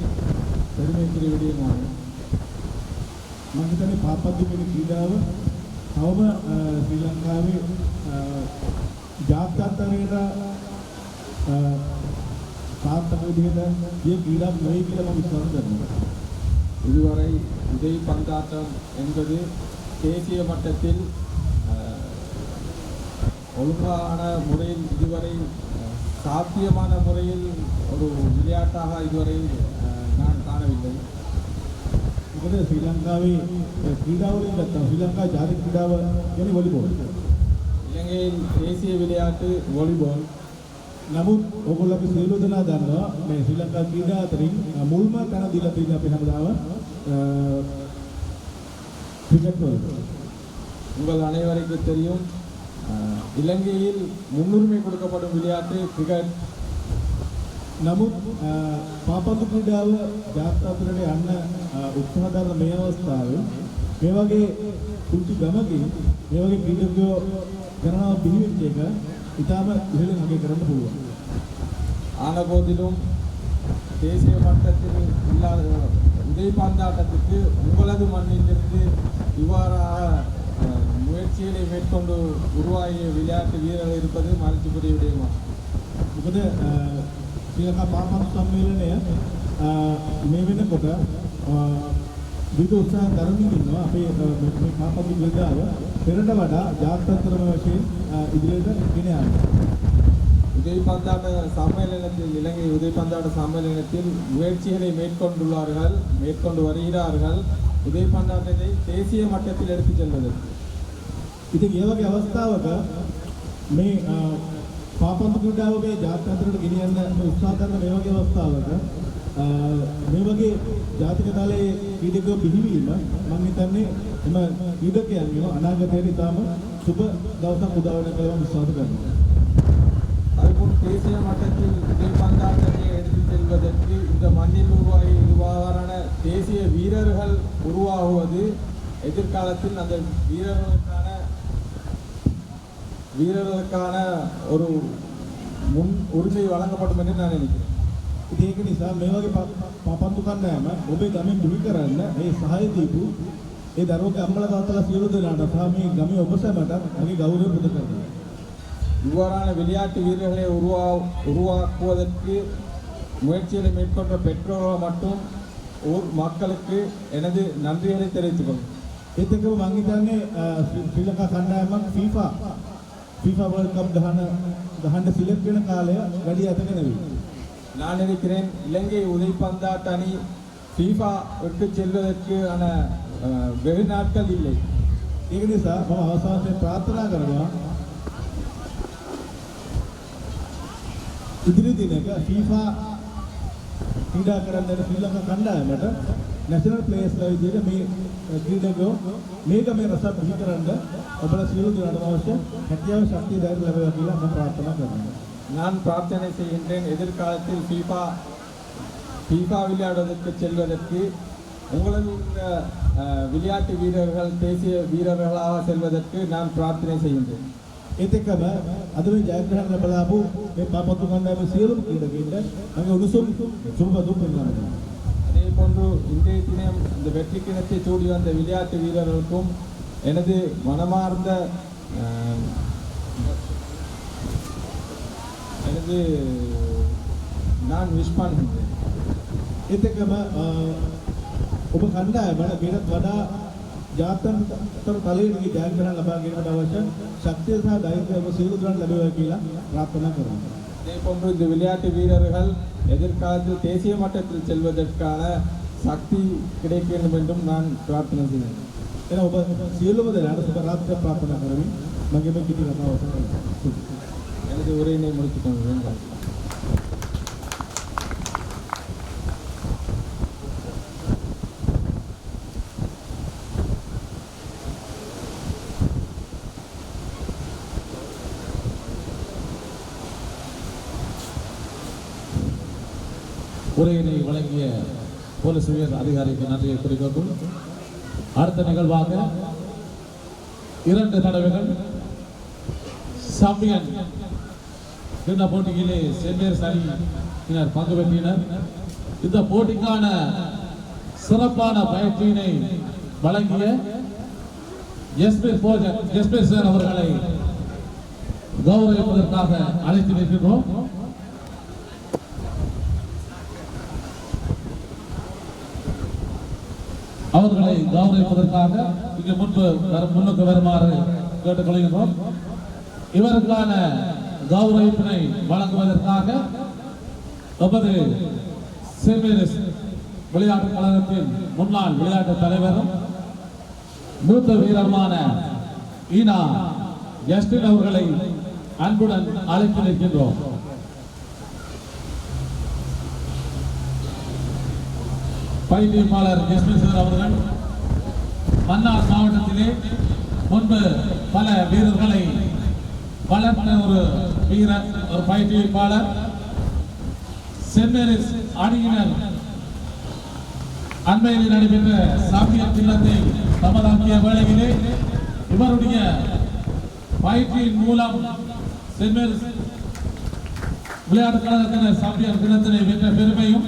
S5: பெருமைக்குரிய விடயமாகும். මම හිතන්නේ පාපද්දු කියන ක්‍රීඩාව තවම ශ්‍රී ලංකාවේ ජාත්‍යන්තරයට සාර්ථක විදිහට මේ ක්‍රීඩාවක් නෙවෙයි කියලා මම විශ්වාස කරනවා. இதுவரை உதவி பந்தாட்டம் என்பது தேசிய மட்டத்தில் ஒழுங்கான முறையில் இதுவரை சாத்தியமான முறையில் ஒரு விளையாட்டாக இதுவரை நான் காணவில்லை. මොකද ශ්‍රී ලංකාවේ ක්‍රීඩාවලින් ගත්තා ශ්‍රී ලංකා ජාතික ක්‍රීඩාව කියන්නේ වොලිබෝල්. ඉලංගේන් දේශීය විளையாட்டு වොලිබෝල්. නමුත් ඔයගොල්ලෝ අපි සියලු දෙනා දන්නවා මේ ශ්‍රී ලංකා ක්‍රීඩා අතරින් මුල්ම තැන දීලා තියෙන අපේ හැමදාම ක්‍රිකට් වලට. உங்கள் அனைவருக்கும் தெரியும் இலங்கையில் முன்னுரிமை கொடுக்கப்படும் விளையாட்டு கிரிக்கெட். නමුත් පාපද්දු ක්‍රීඩාව ජාත්‍යන්තරයට යන්න උත්සාහ කරන මේ අවස්ථාවේ මේ වගේ කුංචි ගමකින් මේ වගේ ක්‍රීඩකයෝ ගණනාවක් බිහිවෙච්ච එක ඉතාම ඉහළින් අගය කරන්න පුළුවන්. ஆன போதிலும் தேசிய மட்டத்தில் இல்லாத உதவி பந்தாட்டத்துக்கு உங்களது மண்ணிலிருந்து இவ்வாறாக முயற்சிகளை மேற்கொண்டு உருவாகிய விளையாட்டு வீரர்கள் இருப்பது மகிழ்ச்சிக்குரிய விடயமாகும். මොකද ශ්‍රී ලංකා පාපද්දු සම්මේලනය මේ වෙනකොට විවිධ උත්සාහ කරමින් ඉන්නවා අපේ මේ කාපති විද්‍යාව පෙරට වඩා ජාත්‍යන්තර වශයෙන් ඉදිරියට ගෙන යනවා.
S7: உதயபந்தாட்ட சம்மேளனத்தில் இலங்கை உதயபந்தாட்ட சம்மேளனத்தில் முயற்சிகளை மேற்கொண்டு வருகிறார்கள் உதயபந்தாட்டத்தை தேசிய மட்டத்தில் எடுத்துச் செல்வதற்கு.
S5: ඉතින් ඒ වගේ අවස්ථාවක මේ පාපන්දු ක්‍රීඩාවේ ජාත්‍යන්තරයට ගෙනියන්න උත්සාහ කරන මේ වගේ අවස්ථාවක මේ වගේ ජාතික දලයේ ක්‍රීඩකයෝ බිහිවීම මම හිතන්නේ එම ක්‍රීඩකයන්ගේ අනාගතයේ ඉතාම සුබ දවසක් උදා වෙන කියලා විශ්වාස කරනවා.
S7: அதுபோல் தேசிய மட்டத்தில் உதயபந்தாட்டத்தை எடுத்துச் செல்வதற்கு இந்த மண்ணில் உருவான தேசிய வீரர்கள் உருவாகுவது எதிர்காலத்தில் அந்த வீரர்களுக்கான ஒரு முன் உரிமை வழங்கப்படும் என்று நான் நினைக்கிறேன்.
S5: ඉතින් ඒක නිසා මේ වගේ පාපන්දු කණ්ඩායම ඔබේ ගමෙන් බිහි කරන්න මේ සහාය දීපු ඒ දරුවගේ අම්මලා තාත්තලා සියලු දෙනාට සහ මේ ගමේ ඔබ සැමට මගේ ගෞරවය පුද කරනවා.
S7: இவ்வாறான விளையாட்டு வீரர்களை உருவாக்குவதற்கு முயற்சிகளை மேற்கொண்ட பெற்றோர்கள் மற்றும் ஊர் மக்களுக்கு எனது நன்றிகளை தெரிவித்துக் கொள்கிறேன்.
S5: ඒත් එක්කම මම හිතන්නේ ශ්‍රී ලංකා කණ්ඩායමක් FIFA World Cup ගහන්න සිලෙක්ට් වෙන කාලය වැඩි අතක නෙවෙයි.
S7: நான் நினைக்கிறேன் இலங்கை உதைப்பந்தாட்ட அணி FIFA விட்டு செல்வதற்கான வெகு நாட்கள் இல்லை.
S5: ඒක නිසා මම අවසානයේ ප්‍රාර්ථනා කරනවා ඉදිරි දිනක FIFA ක්‍රීඩා කරන්න යන ශ්‍රී ලංකා කණ්ඩායමට නැෂනල් ප්ලේයර්ස්ලා විදිහට මේ ක්‍රීඩකයෝ මේක මේ රස බිහි කරන්න ඔබලා සියලු දෙනාට අවශ්‍ය හැකියාව ශක්තිය ධෛර්ය ලැබේවා කියලා මම ප්‍රාර්ථනා කරනවා.
S7: நான் பிரார்த்தனை செய்கின்றேன் எதிர்காலத்தில் FIFA விளையாடுவதற்கு செல்வதற்கு உங்களது விளையாட்டு வீரர்கள் தேசிய வீரர்களாக செல்வதற்கு நான் பிரார்த்தனை செய்கின்றேன்.
S5: ඒත් එක්කම අද මේ ජයග්‍රහණ ලැබලාපු මේ පාපන්දු කණ්ඩායමේ සියලුම ක්‍රීඩකයින්ට මගේ උණුසුම් සුබපදුම් පෙන්වනවා.
S7: அதே போன்று இன்றைய தினம் இந்த வெற்றி கிணத்தை சூடி வந்த விளையாட்டு வீரர்களுக்கும் எனது மனமார்ந்த நான் விஷ் பண்ணுகின்றேன்.
S5: ඒත් එක්කම ඔබ කණ්ඩායමට ගෙනත් වඩා ජාත්‍යන්තර තලයේ ජයග්‍රහණ ලබා ගැනීමට අවශ්‍ය ශක්තිය සහ ධෛර්යය ඔබ සියලු දෙනාට ලැබේවා කියලා ප්‍රාර්ථනා කරනවා.
S7: அதே போன்று இந்த விளையாட்டு வீரர்கள் எதிர்காலத்தில் தேசிய மட்டத்தில் செல்வதற்கான சக்தி கிடைக்க வேண்டும் என்றும் நான் பிரார்த்தனை செய்கிறேன்.
S5: එහෙනම් ඔබ සියලුම දෙනාට සුබ රාත්‍රියක් ප්‍රාර්ථනා කරමින් මගේ මේ කිටි කතාව අවසන් කරනවා.
S7: எனது உரையினை முடித்துக் கொள்கிறேன்.
S3: உரையினை வழங்கிய போலீஸ் உயர் அதிகாரிக்கு நன்றியை குறிக்கொண்டும் அடுத்த நிகழ்வாக 2 தடவைகள் சாம்பியன் இந்த போட்டியிலே சென்மேர்ஸ் அணியினர் பங்கு பெற்றினர். இந்த போட்டிக்கான சிறப்பான பயிற்சியினை வழங்கிய எஸ்பி சார் அவர்களை கௌரவிப்பதற்காக அழைத்து நிற்கின்றோம். அவர்களை கௌரவிப்பதற்காக இங்கு முன்னுக்கு வருமாறு கேட்டுக்கொள்கின்றோம். இவருக்கான கௌரவிப்பினை வழங்குவதற்காக நமது சென்மேரிஸ் விளையாட்டுக் கழகத்தின் முன்னாள் விளையாட்டு தலைவரும் மூத்த வீரருமான ஈனா ஜஸ்டின் அவர்களை அன்புடன் அழைத்து நிற்கின்றோம். பயிற்சியாளர் ஜஸ்மின் சார் அவர்கள் மன்னார் மாவட்டத்திலே முன்பு பல வீரர்களை வளர்த்த ஒரு வீரர், ஒரு பயிற்சியாளர். சென்மேரிஸ் அணியினர் அண்மையில் நடைபெற்ற சாம்பியன் கிண்ணத்தை தமதாக்கிய வேளையிலே இவருடைய பயிற்சியின் மூலம் சென்மேரிஸ் விளையாட்டுக் கழகத்தினர் சாம்பியன் கிண்ணத்தினை வென்ற பெருமையும்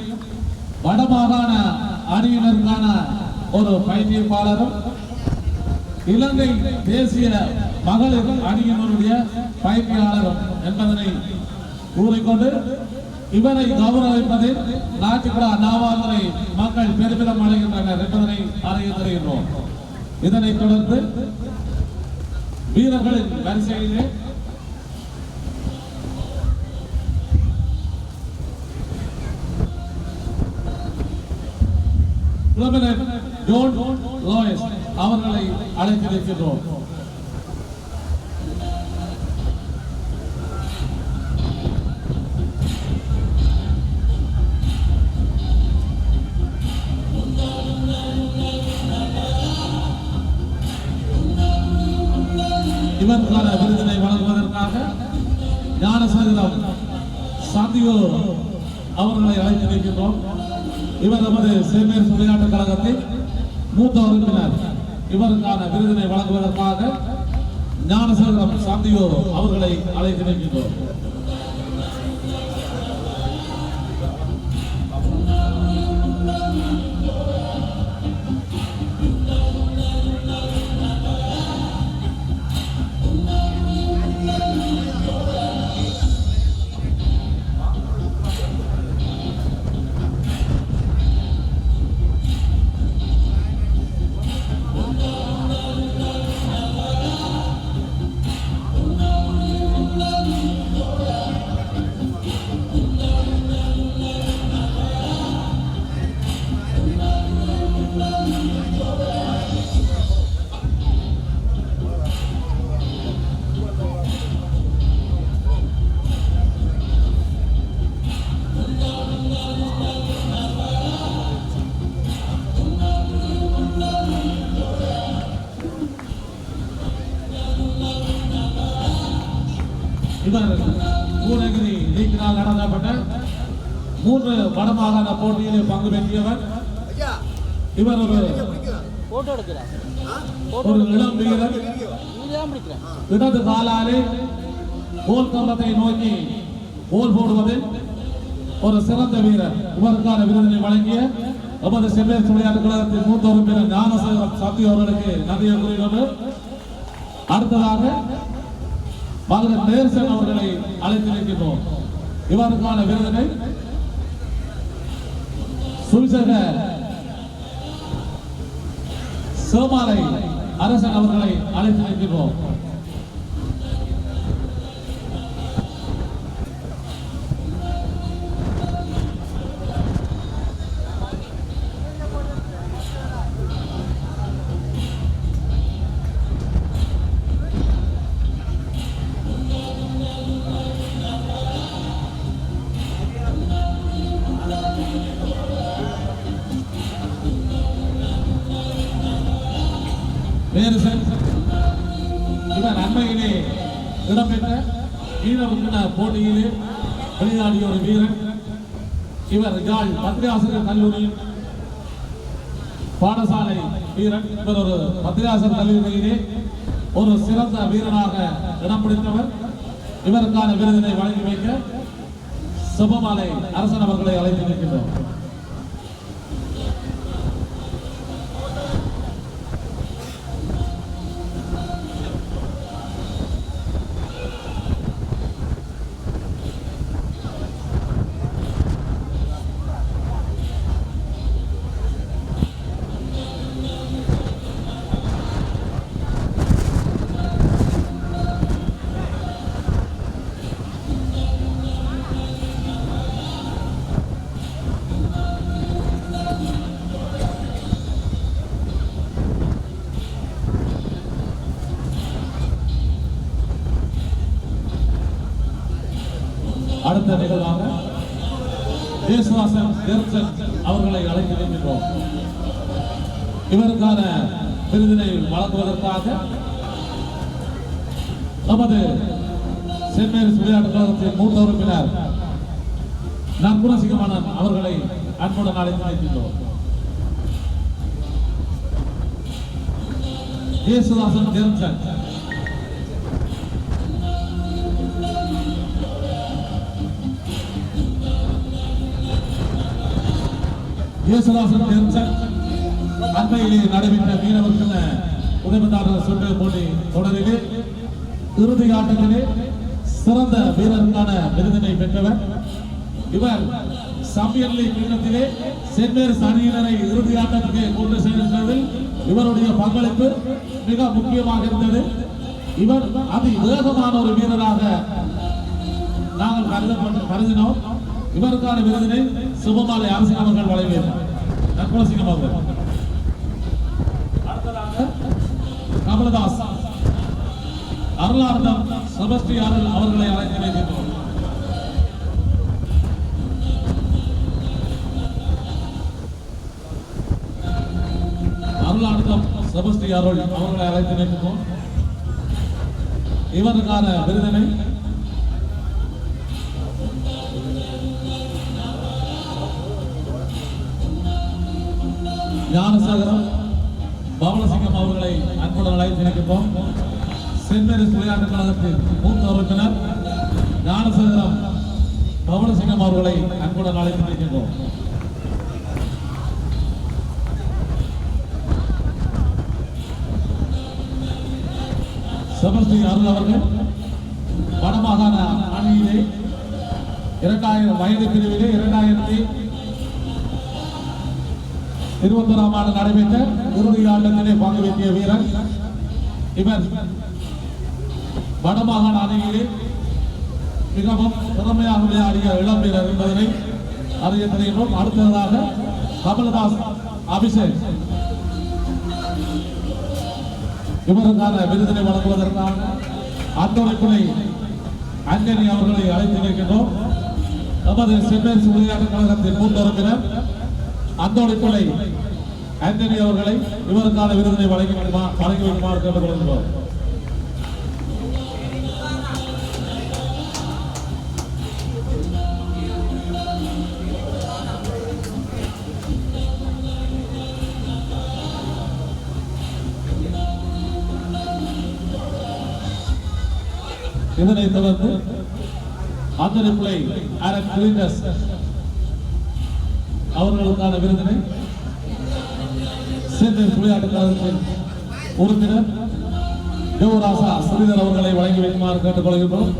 S3: வடமாகாண அணியினருக்கான ஒரு பயிற்சியாளரும் இலங்கை தேசிய மகளிர் அணியினருடைய பயிற்சியாளரும் என்பதனை கூறிக்கொண்டு இவரை கௌரவிப்பதில் நாட்டுக்குழா நாவாந்தரை மக்கள் பெருமிதம் அடைகின்றனர் என்பதனை அறிய தருகின்றோம். இதனைத் தொடர்ந்து வீரர்களின் வரிசையிலே ஜோன் லோயஸ் அவர்களை அழைத்திருக்கின்றோம். இவருக்கான விருதினை வழங்குவதற்காக ஞானசேகரம் சாந்தியோ அவர்களை அழைத்திருக்கின்றோம். இவர் நமது செம்மேர் விளையாட்டுக் கழகத்தின் மூத்த உறுப்பினர். இவருக்கான விருதினை வழங்குவதற்காக ஞானசேகரம் சாந்தியோ அவர்களை அழைத்திருக்கின்றோம். இவர் பூநகரி லீக்கினால் நடத்தப்பட்ட 3 வடமாகாண போட்டியிலே பங்கு பெற்றியவர். இவர் ஒரு இளம் வீரர். இடது காலாலே கோல் கம்பத்தை நோக்கி கோல் போடுவதில் ஒரு சிறந்த வீரர். இவருக்கான விருதினை வழங்கிய நமது செம்மேர் விளையாட்டுக் கழகத்தின் மூத்த உறுப்பினர் ஞானசேகரம் சக்தி அவர்களுக்கு நன்றியை கூறுகிறது. அடுத்ததாக மகன் நேர்சன் அவர்களை அழைத்திருக்கின்றோம். இவருக்கான விருதினை சுவிசேக சோமாலை அரசன் அவர்களை அழைத்திருக்கின்றோம். இவர் அண்மையிலே இடம்பெற்ற வீரமுக்கின போட்டியிலே விளையாடிய ஒரு வீரர். இவர் யாழ் பத்திரிகாசிரியர் கல்லூரியின் பாடசாலை வீரர். இவர் ஒரு பத்திரிகாசிரியர் கல்லூரியிலே ஒரு சிறந்த வீரராக இடம் பிடித்தவர். இவருக்கான விருதினை வழங்கி வைக்க சுபமாலை அரசன் அவர்களை அழைத்திருக்கின்றோம். அடுத்த நிகழ்வாக தேசுவாசன் தேர்சன் அவர்களை அழைத்திருக்கின்றோம். இவருக்கான விருதினை வழங்குவதற்காக நமது செம்மேர் விளையாட்டுக் கழகத்தின் மூத்த உறுப்பினர் நற்குணசிங்கமானன் அவர்களை அன்புடன் அழைத்திருக்கின்றோம். தேசுவாசன் தேர்சன் அண்மையிலே நடைபெற்ற மீனவர்கள் உதவிதாரர் சுற்று போட்டி தொடரிலே இறுதி ஆட்டத்திலே சிறந்த வீரருக்கான விருதினை பெற்றவர். இவர் சாம்பியன் லீக் கிண்ணத்திலே சென்ட் மேரிஸ் அணியினரை இறுதி ஆட்டத்துக்கு கொண்டு சென்றதில் இவருடைய பங்களிப்பு மிக முக்கியமாக இருந்தது. இவர் அதி வேகமான ஒரு வீரராக நாங்கள் கருதினோம். இவருக்கான விருதினை சுபமாலை அரசின் அவர்கள் வழங்கினார். நற்குலசிங்கம் அவர்கள். அடுத்ததாக கமலதாஸ் அருளார்த்தம் செபஸ்டியார் அவர்களை அழைத்து வைக்கின்றோம். அருளார்த்தம் செபஸ்டியார் அவர்களை அழைத்து வைக்கின்றோம். இவருக்கான விருதினை ஞானசாகரம் பவனசிங்கம் அவர்களை அன்புடன் அழைத்து நிற்கின்றோம். சென்ட் மேரிஸ் விளையாட்டுக் கழகத்தின் மூத்த உறுப்பினர் ஞானசாகரம் பவனசிங்கம் அவர்களை அன்புடன் அழைத்து நிற்கின்றோம். செபஸ்டி அருள் அவர்கள் வடமாகாண அணியிலே 2000 வயது பிரிவிலே 2021ஆம் ஆண்டு நடைபெற்ற இறுதி ஆட்டத்திலே பங்கு பெற்றிய வீரர். இவர் வடமாகாண அணியிலே மிகவும் திறமையாக விளையாடிய இளம் வீரர் என்பதனை அறிய தெரிகின்றோம். அடுத்ததாக கமலதாஸ் அபிஷேக் இவருக்கான விருதினை வழங்குவதற்காக அந்தோணிப்புலை ஆண்டனி அவர்களை அழைத்து வைக்கின்றோம். நமது சென்ட் மேரிஸ் விளையாட்டுக் கழகத்தின் மூத்த உறுப்பினர் அந்தோணிப்புலை ஆண்டனி அவர்களை இவருக்கான விருதினை வழங்கி வைக்குமாறு கேட்டுக்கொள்கின்றோம். இதனைத் தொடர்ந்து அந்தரிப்புலை ஆரன் கிளிண்டஸ் அவர்களுக்கான விருதினை சென்ட் மேரிஸ் விளையாட்டுக் கழகத்தின் உறுப்பினர் தேவராசா ஸ்ரீதர் அவர்களை வழங்கி வைக்குமாறு கேட்டுக்கொள்கின்றோம்.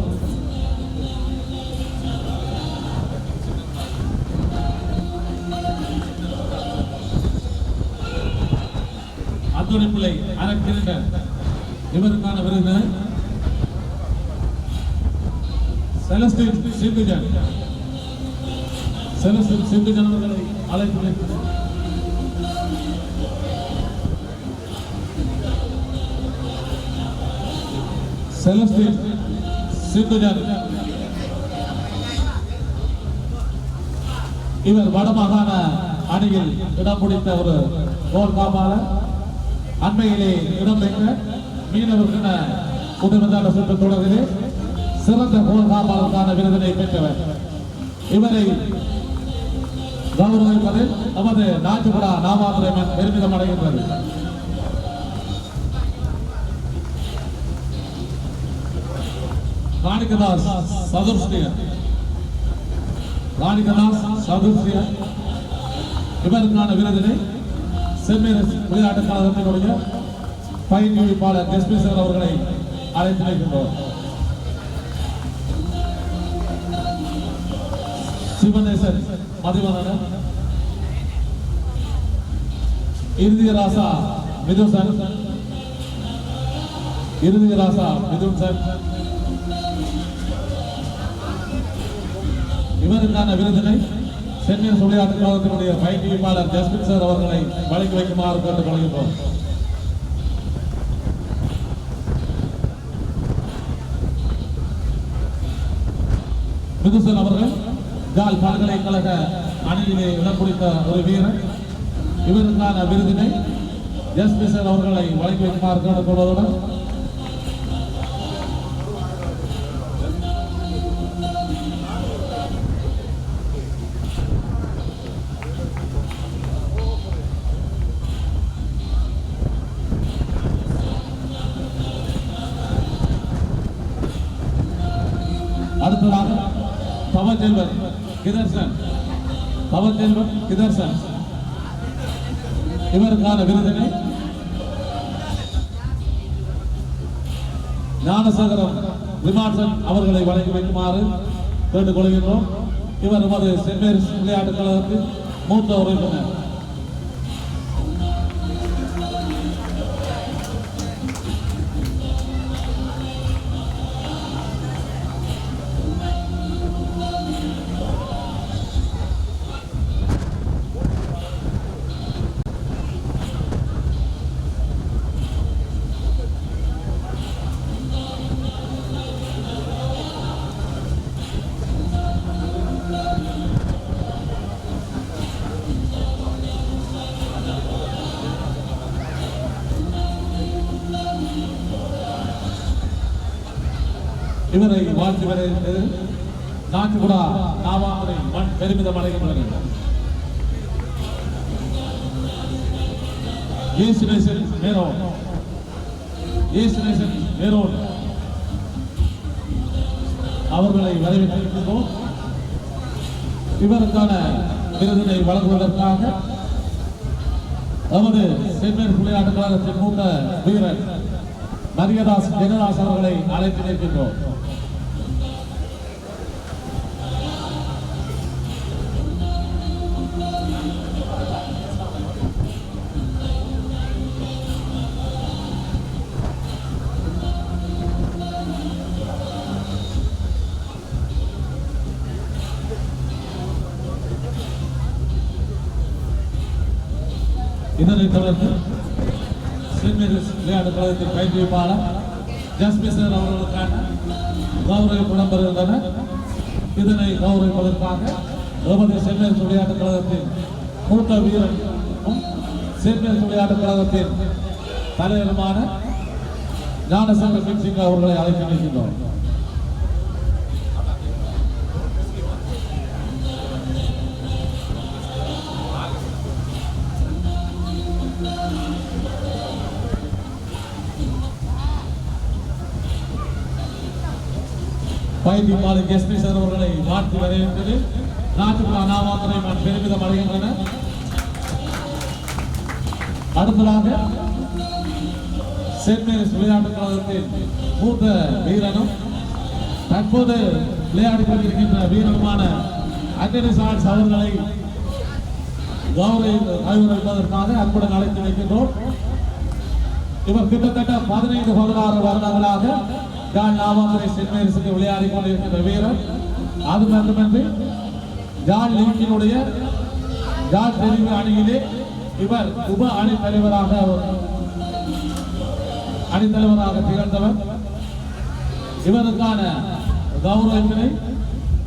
S3: அந்தரிப்புலை ஆரன் கிளிண்டஸ் இவருக்கான விருதினை செலஸ்டின் சிந்துஜன் அவர்களை அழைத்து வைக்கிறேன். செலஸ்டின் சிந்துஜன் இவர் வடமாகாண அணியில் இடம் பிடித்த ஒரு கோல் காப்பாளர். அண்மையிலே இடம்பெற்ற மீனவர்களின உதவிதான சுற்று தொடரிலே சிறந்த கோல் காப்பாளருக்கான விருதினை பெற்றவர். இவரை கௌரவிப்பதில் நமது நாட்டுப்புறா நாமாத்திரமன் பெருமிதம் அடைகின்றது. ராணிகதாஸ் சதுர்ஸ்ரீ இவருக்கான விருதினை சென்ட் மேரிஸ் விளையாட்டுக் கழகத்தினுடைய பயிற்றுவிப்பாளர் எஸ்பி சார் அவர்களை அழைத்து வைக்கின்றோம். சிவநேசன் மதிவதனன், இறுதிராசா மிதுன் இவருக்கான விருதினை சென்ட் மேரிஸ் விளையாட்டுக் கழகத்தினுடைய பயிற்றுவிப்பாளர் ஜஸ்மின் சார் அவர்களை வழங்கி வைக்குமாறு கேட்டுக்கொள்கின்றோம். மிதுசன் அவர்கள் ஜாழ் பல்கலைக்கழக அணியிலே இடம் பிடித்த ஒரு வீரர். இவருக்கான விருதினை எஸ்பி சார் அவர்களை வழங்கி வைக்குமாறு கேட்டுக்கொள்வதுடன் அடுத்ததாக பவன்செல்வன் கிதர்சன் இவருக்கான விருதினை ஞானசாகரம் விமாசன் அவர்களை வழங்கி வைக்குமாறு கேட்டுக்கொள்கின்றோம். இவர் நமது சென்ட் மேரிஸ் விளையாட்டுக் கழகத்தின் மூத்த உறுப்பினர். இவரை வாழ்த்து வருகிறது நாட்டுக்குடா நாவாமரை மண் பெருமிதம் அடைகின்றனர். ஏசுநேசன் மேரோன் அவர்களை வரவேற்றிருக்கின்றோம். இவருக்கான விருதினை வழங்குவதற்காக நமது சென்னை விளையாட்டுக் கழகத்தின் மூத்த வீரர் மரியதாஸ் ஜெகதாஸ் அவர்களை அழைத்து நிற்கின்றோம். இதனைத் தொடர்ந்து சென்ட் மேரிஸ் விளையாட்டுக் கழகத்தின் பயிற்றுவிப்பாளர் ஜஸ்மிசர் அவர்களுக்கான கௌரவ இடம்பெறுகின்றன. இதனை கௌரவிப்பதற்காக நமது சென்ட் மேரிஸ் விளையாட்டுக் கழகத்தின் மூத்த வீரரும் சென்ட் மேரிஸ் விளையாட்டுக் கழகத்தின் தலைவருமான ஞானசங்கர் சிங் அவர்களை அழைத்து நிற்கின்றோம். பயிற்சியாளர் ஜஸ்மிசர் அவர்களை வாழ்த்து வரவேற்றது நாட்டுக்கு அனாவாத்திரை மண் பெருமிதம் அடைகின்றன. அடுத்ததாக சென்ட் மேரிஸ் விளையாட்டுக் கழகத்தின் மூத்த வீரனும் தற்போது விளையாடிக் கொண்டிருக்கின்ற வீரருமான அண்டனி சார்ஸ் அவர்களை கௌரவிப்பதற்காக அன்புடன் அழைத்து வைக்கின்றோம். இவர் கிட்டத்தட்ட 15-16 வருடங்களாக நாவாமரை சென்ட் மேரிஸுக்கு விளையாடி கொண்டிருக்கின்ற வீரர். அது மட்டுமின்றி ஜான் லிங்கினுடைய ஜான் தெரிவு அணியிலே இவர் உப அணித்தலைவராக திகழ்ந்தவர். இவருக்கான கௌரவத்தினை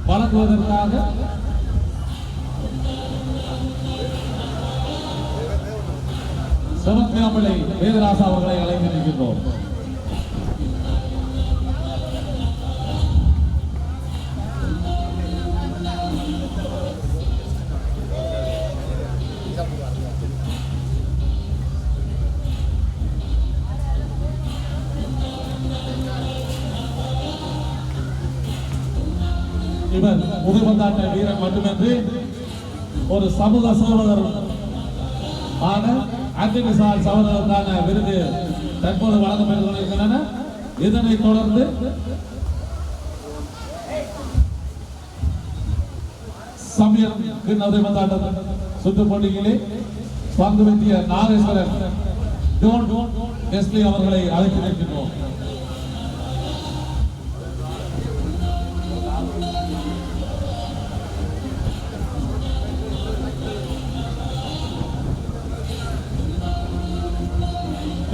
S3: வழங்குவதற்காக சிவகாமலை வேதராசா அவர்களை அழைத்து நிற்கின்றோம். இவர் உதயபந்தாட்ட வீரர் மட்டுமின்றி ஒரு சமூக சேவகர் ஆன அண்டனி சார்ஸ் அவர்களுக்கான விருது தற்போது வழங்கப்பட்டுக் கொண்டிருக்கின்றன. இதனைத் தொடர்ந்து சமயம் உதயபந்தாட்ட சுற்றுப் போட்டியிலே பங்கு பெற்றிய நாகேஸ்வரன் ஜோன் எஸ்லி அவர்களை அழைத்து நிற்கின்றோம்.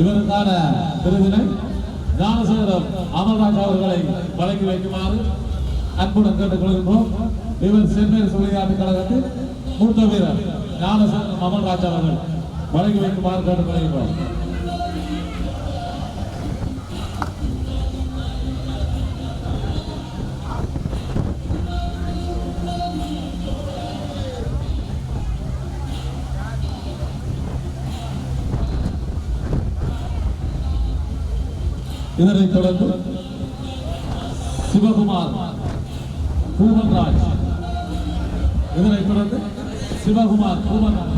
S3: இவருக்கான விருதினை ஞானசேகரம் அமர்ராஜ் அவர்களை வழங்கி வைக்குமாறு அன்புடன் கேட்டுக் கொள்கின்றோம். இவர் சென்ட் மேரிஸ் விளையாட்டுக் கழகத்தில் மூத்த வீரர் ஞானசேகரம் அமர்ராஜ் அவர்கள் வழங்கி வைக்குமாறு கேட்டுக் கொள்கின்றோம். இதனைத் தொடர்ந்து சிவகுமார் பூவன்ராஜ். இதனைத் தொடர்ந்து சிவகுமார் பூவன்ராஜ்.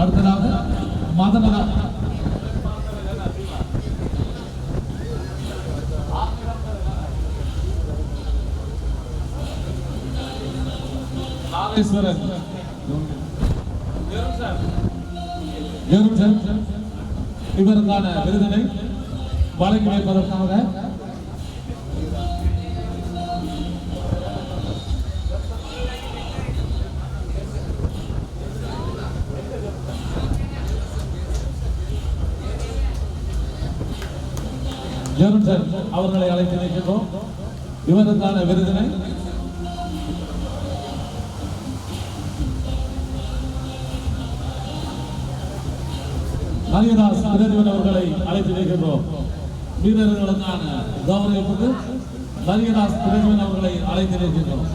S3: அடுத்ததாக மதனரா ஈஸ்வரன் ஜெருசன் இவருக்கான விருதினை வழங்கி வைப்பதற்காக ஜெருசன் அவர்களை அழைத்து வைக்கின்றோம். இவருக்கான விருதினை மரியதாஸ் பிரதிபன் அவர்களை அழைத்து வைக்கின்றோம். வீரர்களுக்கான கௌரவிப்புக்கு மரியதாஸ் பிரதிபன் அவர்களை அழைத்து வைக்கின்றோம்.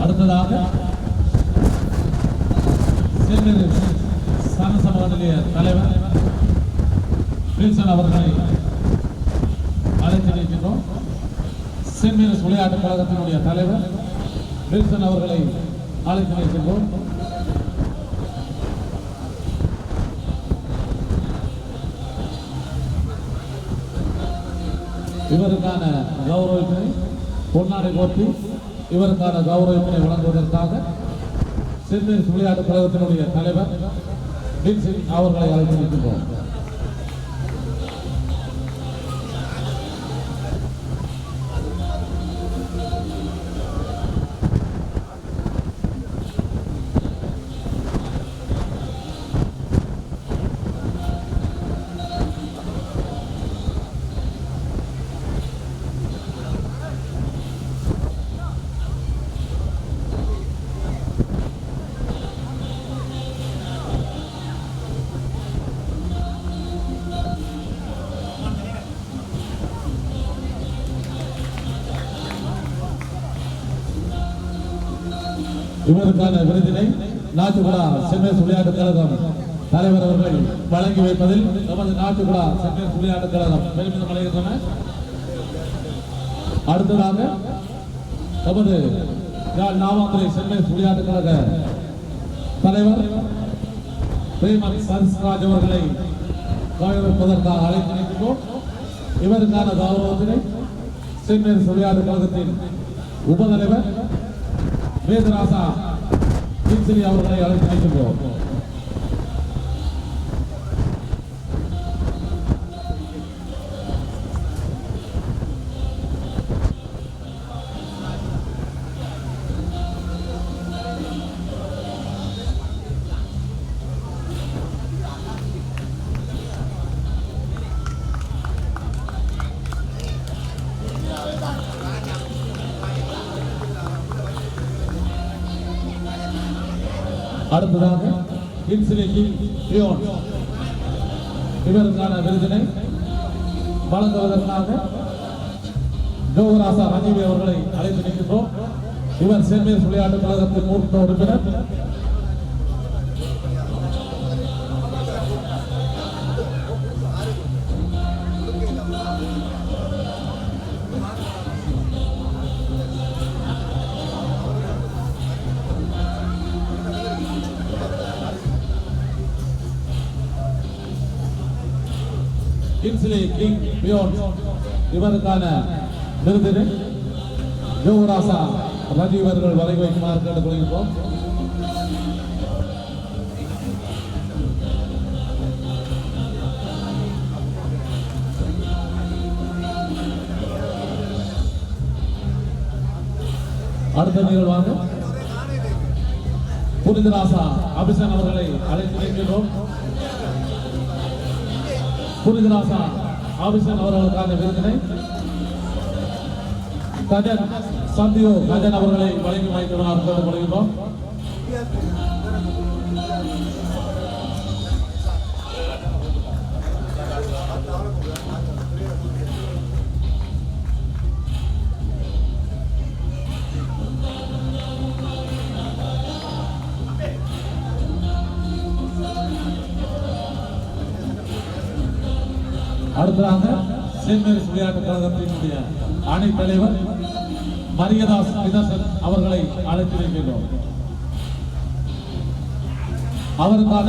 S3: அடுத்ததாக சமசம நிலைய தலைவர் வில்சன் அவர்களை அழைத்து வைக்கின்றோம். சென்ட் மேரிஸ் விளையாட்டுக் கழகத்தினுடைய தலைவர் வில்சன் அவர்களை அழைத்து வைக்கின்றோம். இவருக்கான கௌரவத்தினை பொன்னாடை போற்றி இவருக்கான கௌரவத்தினை வழங்குவதற்காக சென்ட் மேரிஸ் விளையாட்டுக் கழகத்தினுடைய தலைவர் வில்சன் அவர்களை அழைத்து வைக்கின்றோம். இவருக்கான விருதினை நாட்டுக்குடா சென்ட் மேரிஸ் விளையாட்டுக் கழகம் தலைவர் அவர்கள் வழங்கி வைப்பதில் நமது நாட்டுக்குடா சென்ட் மேரிஸ் விளையாட்டுக் கழகம் பெருமிதம் அடைகின்றன. அடுத்ததாக நமது நாவாந்துறை சென்ட் மேரிஸ் விளையாட்டுக் கழக தலைவர் பிரேமன் சரஸ்ராஜ் அவர்களை கௌரவிப்பதற்காக அழைத்து நிற்கின்றோம். இவருக்கான கௌரவத்தினை சென்ட் மேரிஸ் விளையாட்டுக் கழகத்தின் உபதலைவர் வேதராசா கிங்ஸ்லி அவர்களை அழைத்து வைக்கின்றோம். அடுத்ததாக கிங்ஸ்லி பியோன் இவருக்கான விருதினை வழங்குவதற்காக ஜோகராசா ரஜீவி அவர்களை அழைத்து நிற்கின்றோம். இவர் சென்ட் மேரிஸ் விளையாட்டுக் கழகத்தின் மூத்த உறுப்பினர். கிங்ஸ்லி கிங் பியோன் இவருக்கான விருதினை ஜோகராசா ரஜீவ் அவர்கள் வழங்கி வைக்குமாறு கேட்டுக்கொள்கின்றோம். அடுத்த நிகழ்வாக புனிதராசா அபிஷன் அவர்களை அழைத்து வைக்கின்றோம். புனிதராசா அபிஷன் அவர்களுக்கான விருதினை கஜன் சந்தியோ கஜன் அவர்களை வழங்கி வைக்குமாறு கேட்டுக்கொள்கின்றோம். அடுத்ததாக செயின்ட் மேரிஸ் விளையாட்டு கழகத்தினுடைய அணி தலைவர் மரியதாஸ் நிதர்சன் அவர்களை அழைத்திருக்கின்றோம். அவருக்கான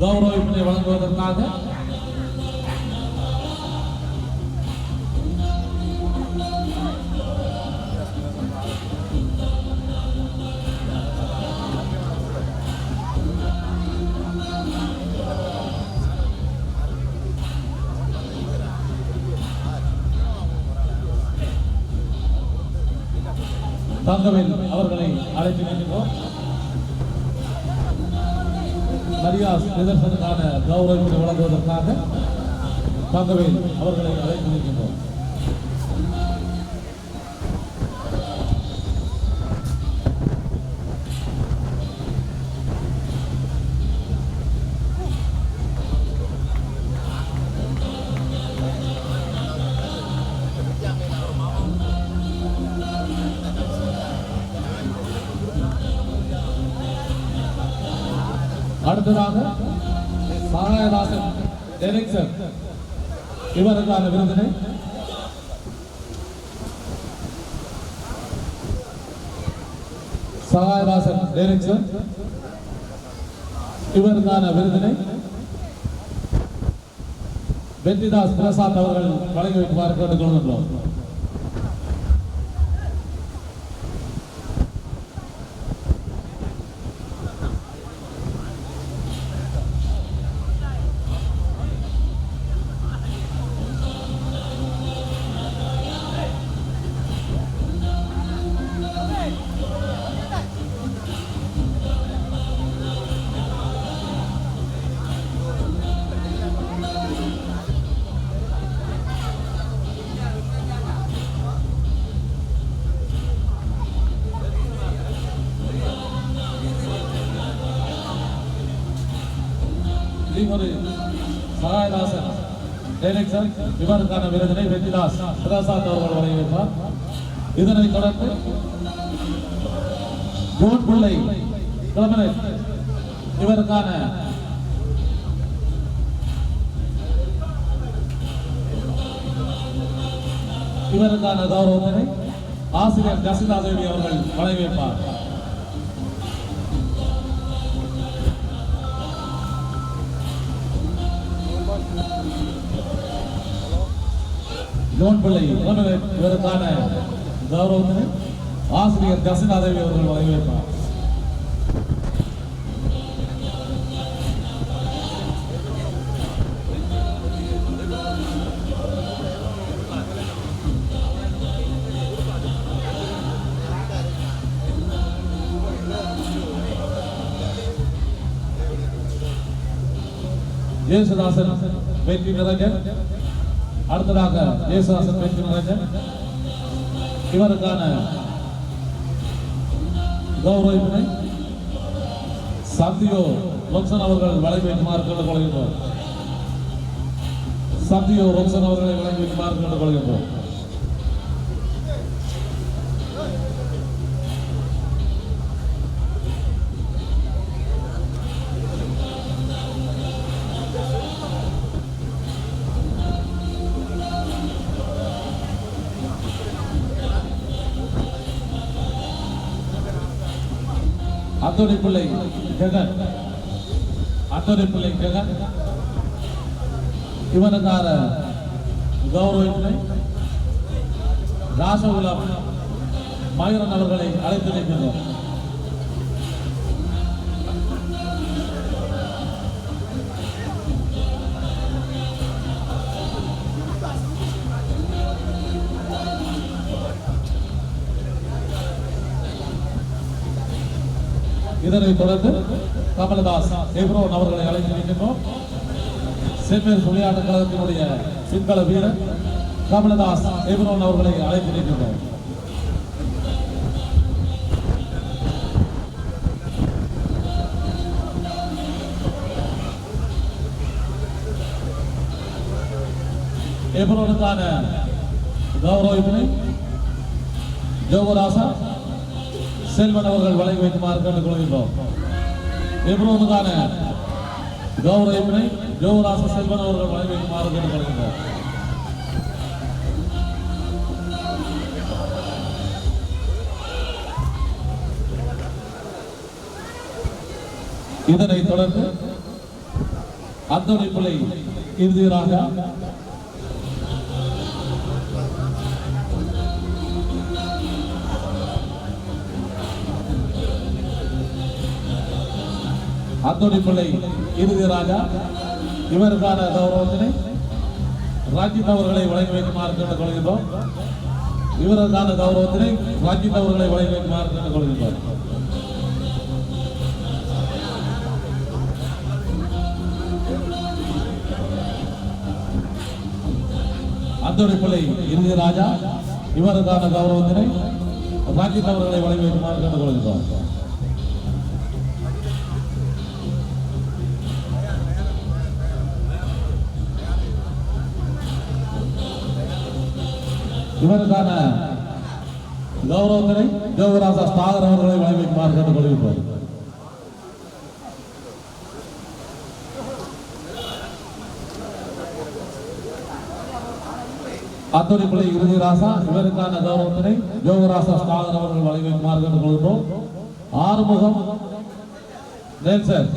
S3: கௌரவிப்பினை வழங்குவதற்காக தங்கவேல் அவர்களை அழைத்து நிற்கின்றோம். மரியாஸ் நிதர்சனுக்கான கௌரவத்தை வழங்குவதற்காக தங்கவேல் அவர்களை அழைத்து நிற்கின்றோம். அடுத்ததாக சகாயதாசன் டைரக்டர் இவருக்கான விருதினை சகாயதாசன் டைரக்டர் இவருக்கான விருதினை வெற்றிதாஸ் பிரசாத் அவர்கள் வழங்கி வைக்குமாறு கேட்டுக்கொள்கின்றோம். சகாயதாசன் டைரக்டர் இவருக்கான விருதினை வெற்றிதாஸ் பிரசாத் அவர்கள் வழங்கி வைப்பார். இதனைத் தொடர்ந்து ஜோன் பிள்ளை இவருக்கான கௌரவத்தினை ஆசிரியர் ஜசிதா தேவி அவர்கள் வழங்கி வைப்பார். ஜோன் பிள்ளை இவருக்கான கௌரவத்தினை ஆசிரியர் ஜசிதா தேவி அவர்கள் வழங்கி வைப்பார். ஜேசுதாசன் வெற்றி நிரஞ்சன் அடுத்ததாக ஜேசுதாசன் வெற்றி நிரஞ்சன் இவருக்கான கௌரவிப்பினை சந்தியோ ரோக்சன் அவர்கள் வழங்கி வைக்குமாறு கேட்டுக்கொள்கின்றோம். சந்தியோ ரோக்சன் அவர்களை வழங்கி வைக்குமாறு கேட்டுக்கொள்கின்றோம். அந்தோனி பிள்ளை ஜெகன் இவனுக்கான கௌரவிப்பினை ராசகுலம் மயூரன் அவர்களை அழைத்து நிற்கின்றோம். இதனைத் தொடர்ந்து கமலதாஸ் எப்ரோன் அவர்களை அழைத்து நிற்கின்றோம். செயின்ட் மேரிஸ் விளையாட்டு கழகத்தினுடைய பின்கள வீரர் கமலதாஸ் எப்ரோன் அவர்களை அழைத்து நிற்கின்றோம். எப்ரோனுக்கான கௌரவிப்பினை ஜோகராசா செல்வன் அவர்கள் வழங்கி வைக்குமாறு கேட்டுக்கொள்கின்றோம். எப்ரோனுக்கான கௌரவிப்பினை யோகராச செல்வன் அவர்கள் வழங்கி வைக்குமாறு கேட்டுக்கொள்கின்றார். இதனைத் தொடர்ந்து அந்தோணி பிள்ளை இறுதியாக அந்தோணி பிள்ளை இறுதி ராஜா இவருக்கான கௌரவத்தினை ராஜித் அவர்களை வழங்கி வைக்குமாறு கேட்டுக்கொள்கின்றோம். இவருக்கான கௌரவத்தினை ராஜித் அவர்களை வழங்கி வைக்குமாறு கேட்டுக்கொள்கின்றோம். அந்தோணி பிள்ளை இறுதி ராஜா இவருக்கான கௌரவத்தினை ராஜித் அவர்களை வழங்கி வைக்குமாறு கேட்டுக்கொள்கின்றோம். இவருக்கான கௌரவத்தினை யோகராசா ஸ்டாகர் அவர்களை வழங்கி வைக்குமாறு கேட்டுக்கொள்கின்றோம். அந்தோணி பிள்ளை இறுதி ராசா இவருக்கான கௌரவத்தினை யோகராசா ஸ்டாகர் அவர்கள் வழங்கி வைக்குமாறு கேட்டுக்கொள்கின்றோம். ஆறுமுகம் நெல்சன்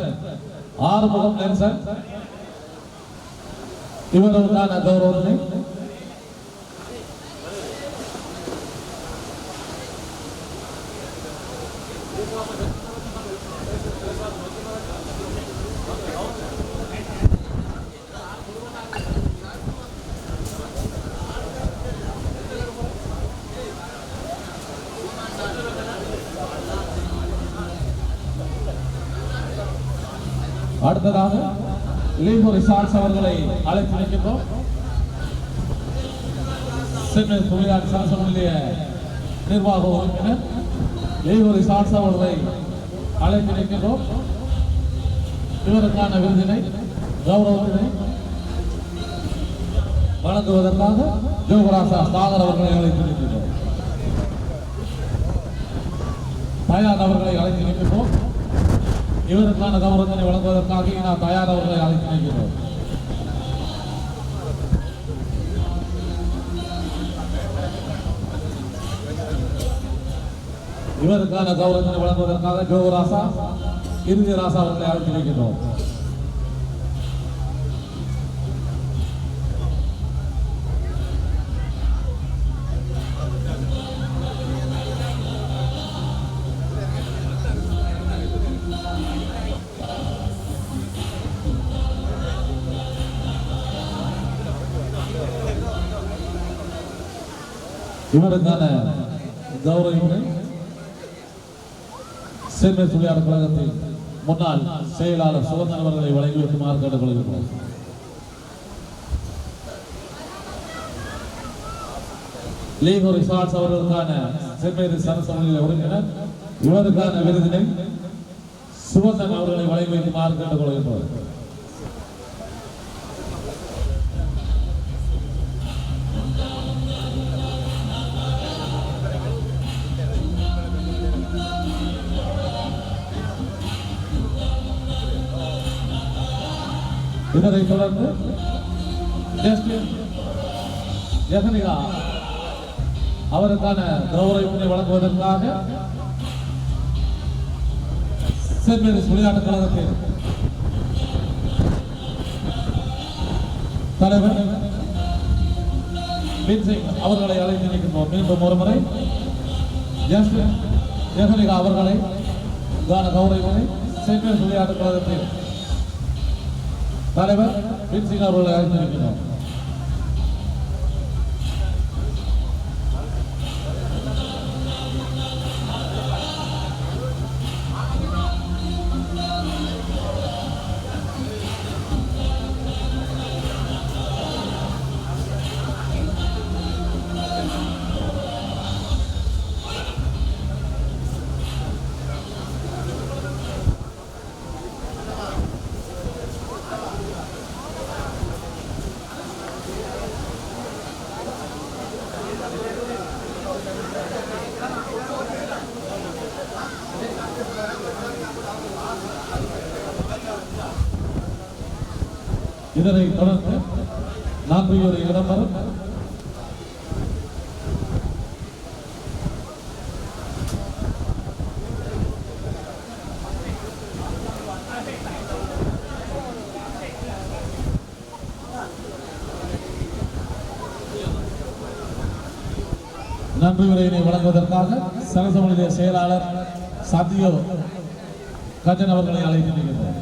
S3: இவருக்கான கௌரவத்தினை அடுத்ததாக லீகோ ரிசார்ட்ஸ் அவர்களை அழைத்து வைக்கின்றோம். சென்னை தொழிலாளர் சரச நிலைய நிர்வாக உறுப்பினர் லீகோ ரிசார்ட்ஸ் அவர்களை அழைத்து வைக்கின்றோம். இவருக்கான விருதினை கௌரவத்தினை வழங்குவதற்காக யோகராசா ஸ்டாகர் அவர்களை அழைத்து வைக்கின்றோம். தயார் அவர்களை அழைத்து வைக்கின்றோம். இவருக்கான கௌரவத்தினை வழங்குவதற்காக நான் தயார் அவர்களை அழைத்து வைக்கிறோம். இவருக்கான கௌரவத்தினை வழங்குவதற்காக யோகராசா இறுதி ராசா அவர்களை அழைத்து வைக்கிறோம். இவருக்கான கௌரவத்தை சென்னை தொழிலாளர் கழகத்தின் முன்னாள் செயலாளர் சுகந்தன் அவர்களை வழங்கி வைக்குமாறு கேட்டுக்கொள்கிறோம். லீகோ ரிசார்ட்ஸ் அவர்களுக்கான சென்னை சரசமநிலை ஒருங்கினர் இவருக்கான விருதினை சுகந்தன் அவர்களை வழங்கி வைக்குமாறு கேட்டுக்கொள்கிறோம். இதனைத் தொடர்ந்து ஜெகனிகா அவருக்கான கௌரவத்தை வழங்குவதற்காக சென்னை விளையாட்டுக் கழகத்தின் தலைவர் பின்சிங் அவர்களை அழைத்து நிற்கின்றோம். மீண்டும் ஒருமுறை ஜெகனிகா அவர்களை கௌரவத்தை சென்னை விளையாட்டுக் கழகத்தின் தலைவர் பின்சிங் அவர்களை அழைத்து நிற்கின்றோம். இதனை தொடர்ந்து நான்கு இடம்பெறும். நன்றி உரையினை வழங்குவதற்காக சரச நிலைய செயலாளர் சத்யோ கஜன் அவர்களை அழைக்கின்றனர்.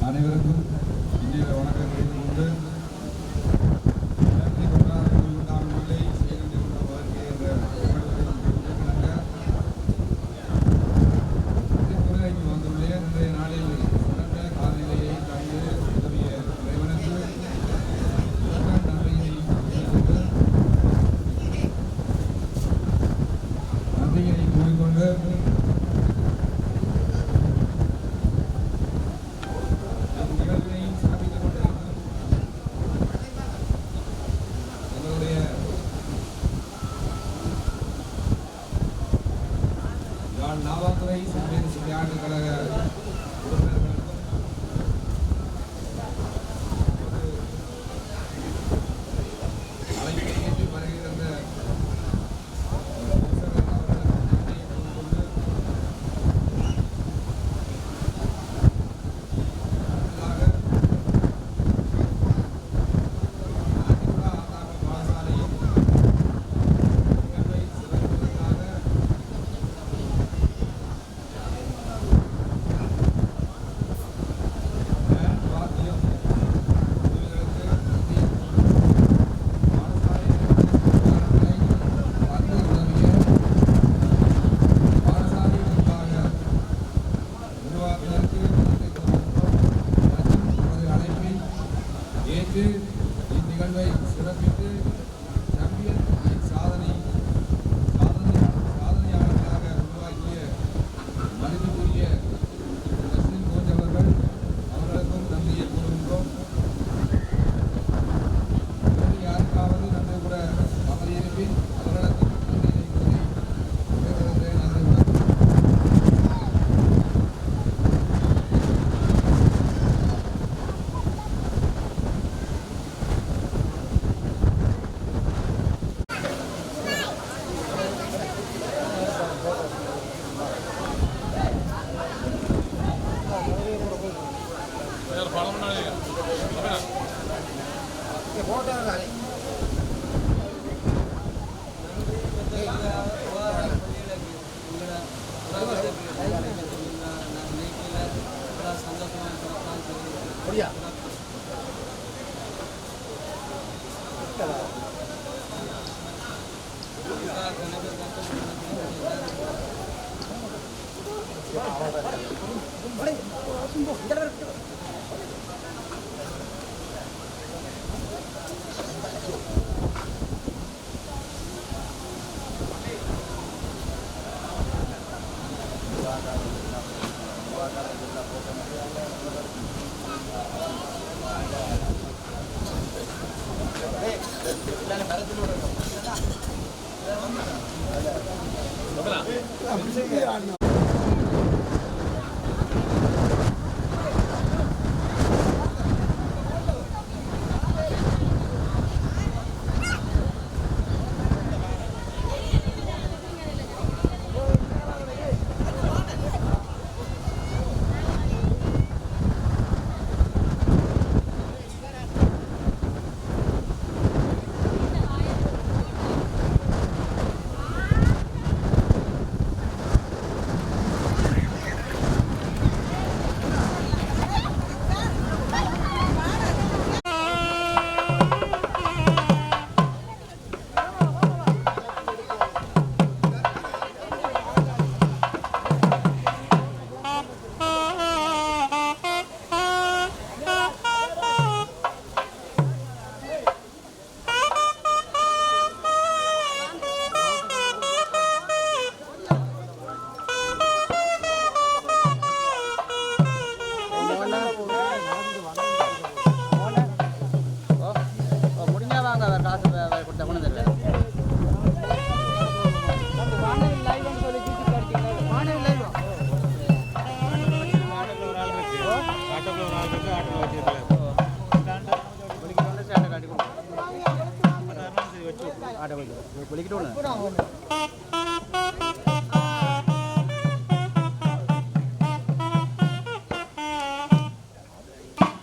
S5: அனைவருக்கும் இந்திய வணக்கம் தெரிந்து கொண்டு வந்துள்ளேன். இன்றைய நாளில் சிறந்த காலநிலையை கண்டு உதவிய இறைவனுக்கு நன்றியை கூறிக்கொண்டு நாவாத்துறை சர்வதேச விளையாட்டுக் கழக உறுப்பினர்களுக்கும் அழைப்பை ஏற்று வருகின்ற இந்நிகழ்வை சிறப்பித்து சாம்பியன் சாதனையாளர்களாக உருவாக்கிய மதிப்புக்குரிய ஜஸ்டின் கோச் அவர்களுக்கும் நன்றியை கூறுகின்றோம். யாருக்காவது நன்றி கூட தவறியிருப்பின் அவர்களுக்கும் நன்றியை கூறி நன்றி.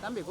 S2: தம்பி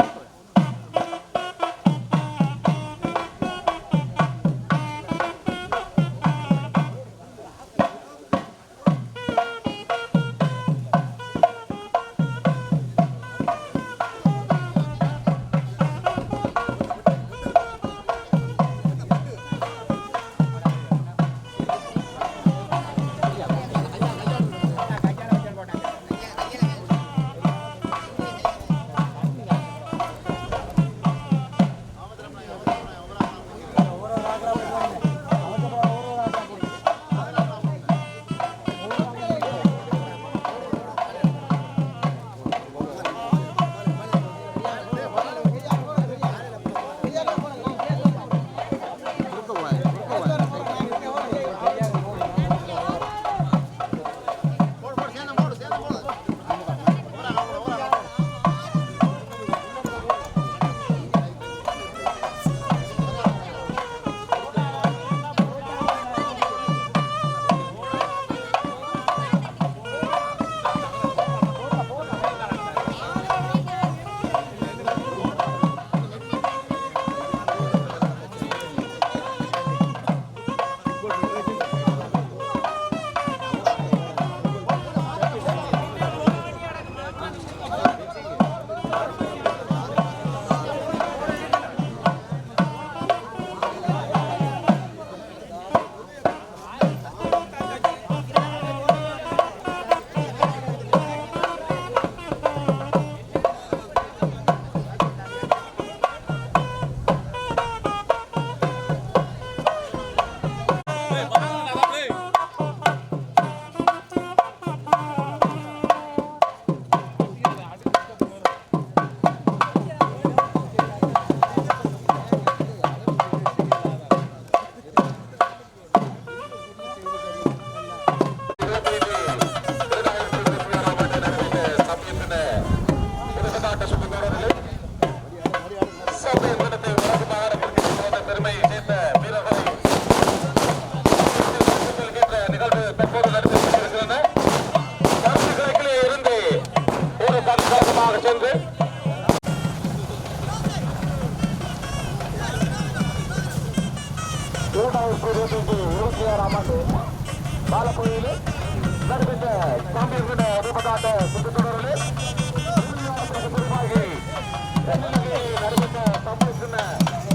S1: சென்று பாலக்கோயில் நடைபெற்ற சாம்பியன் அடிப்பதாட்ட சுற்றுச்சூழலில் நடைபெற்ற தமிழ்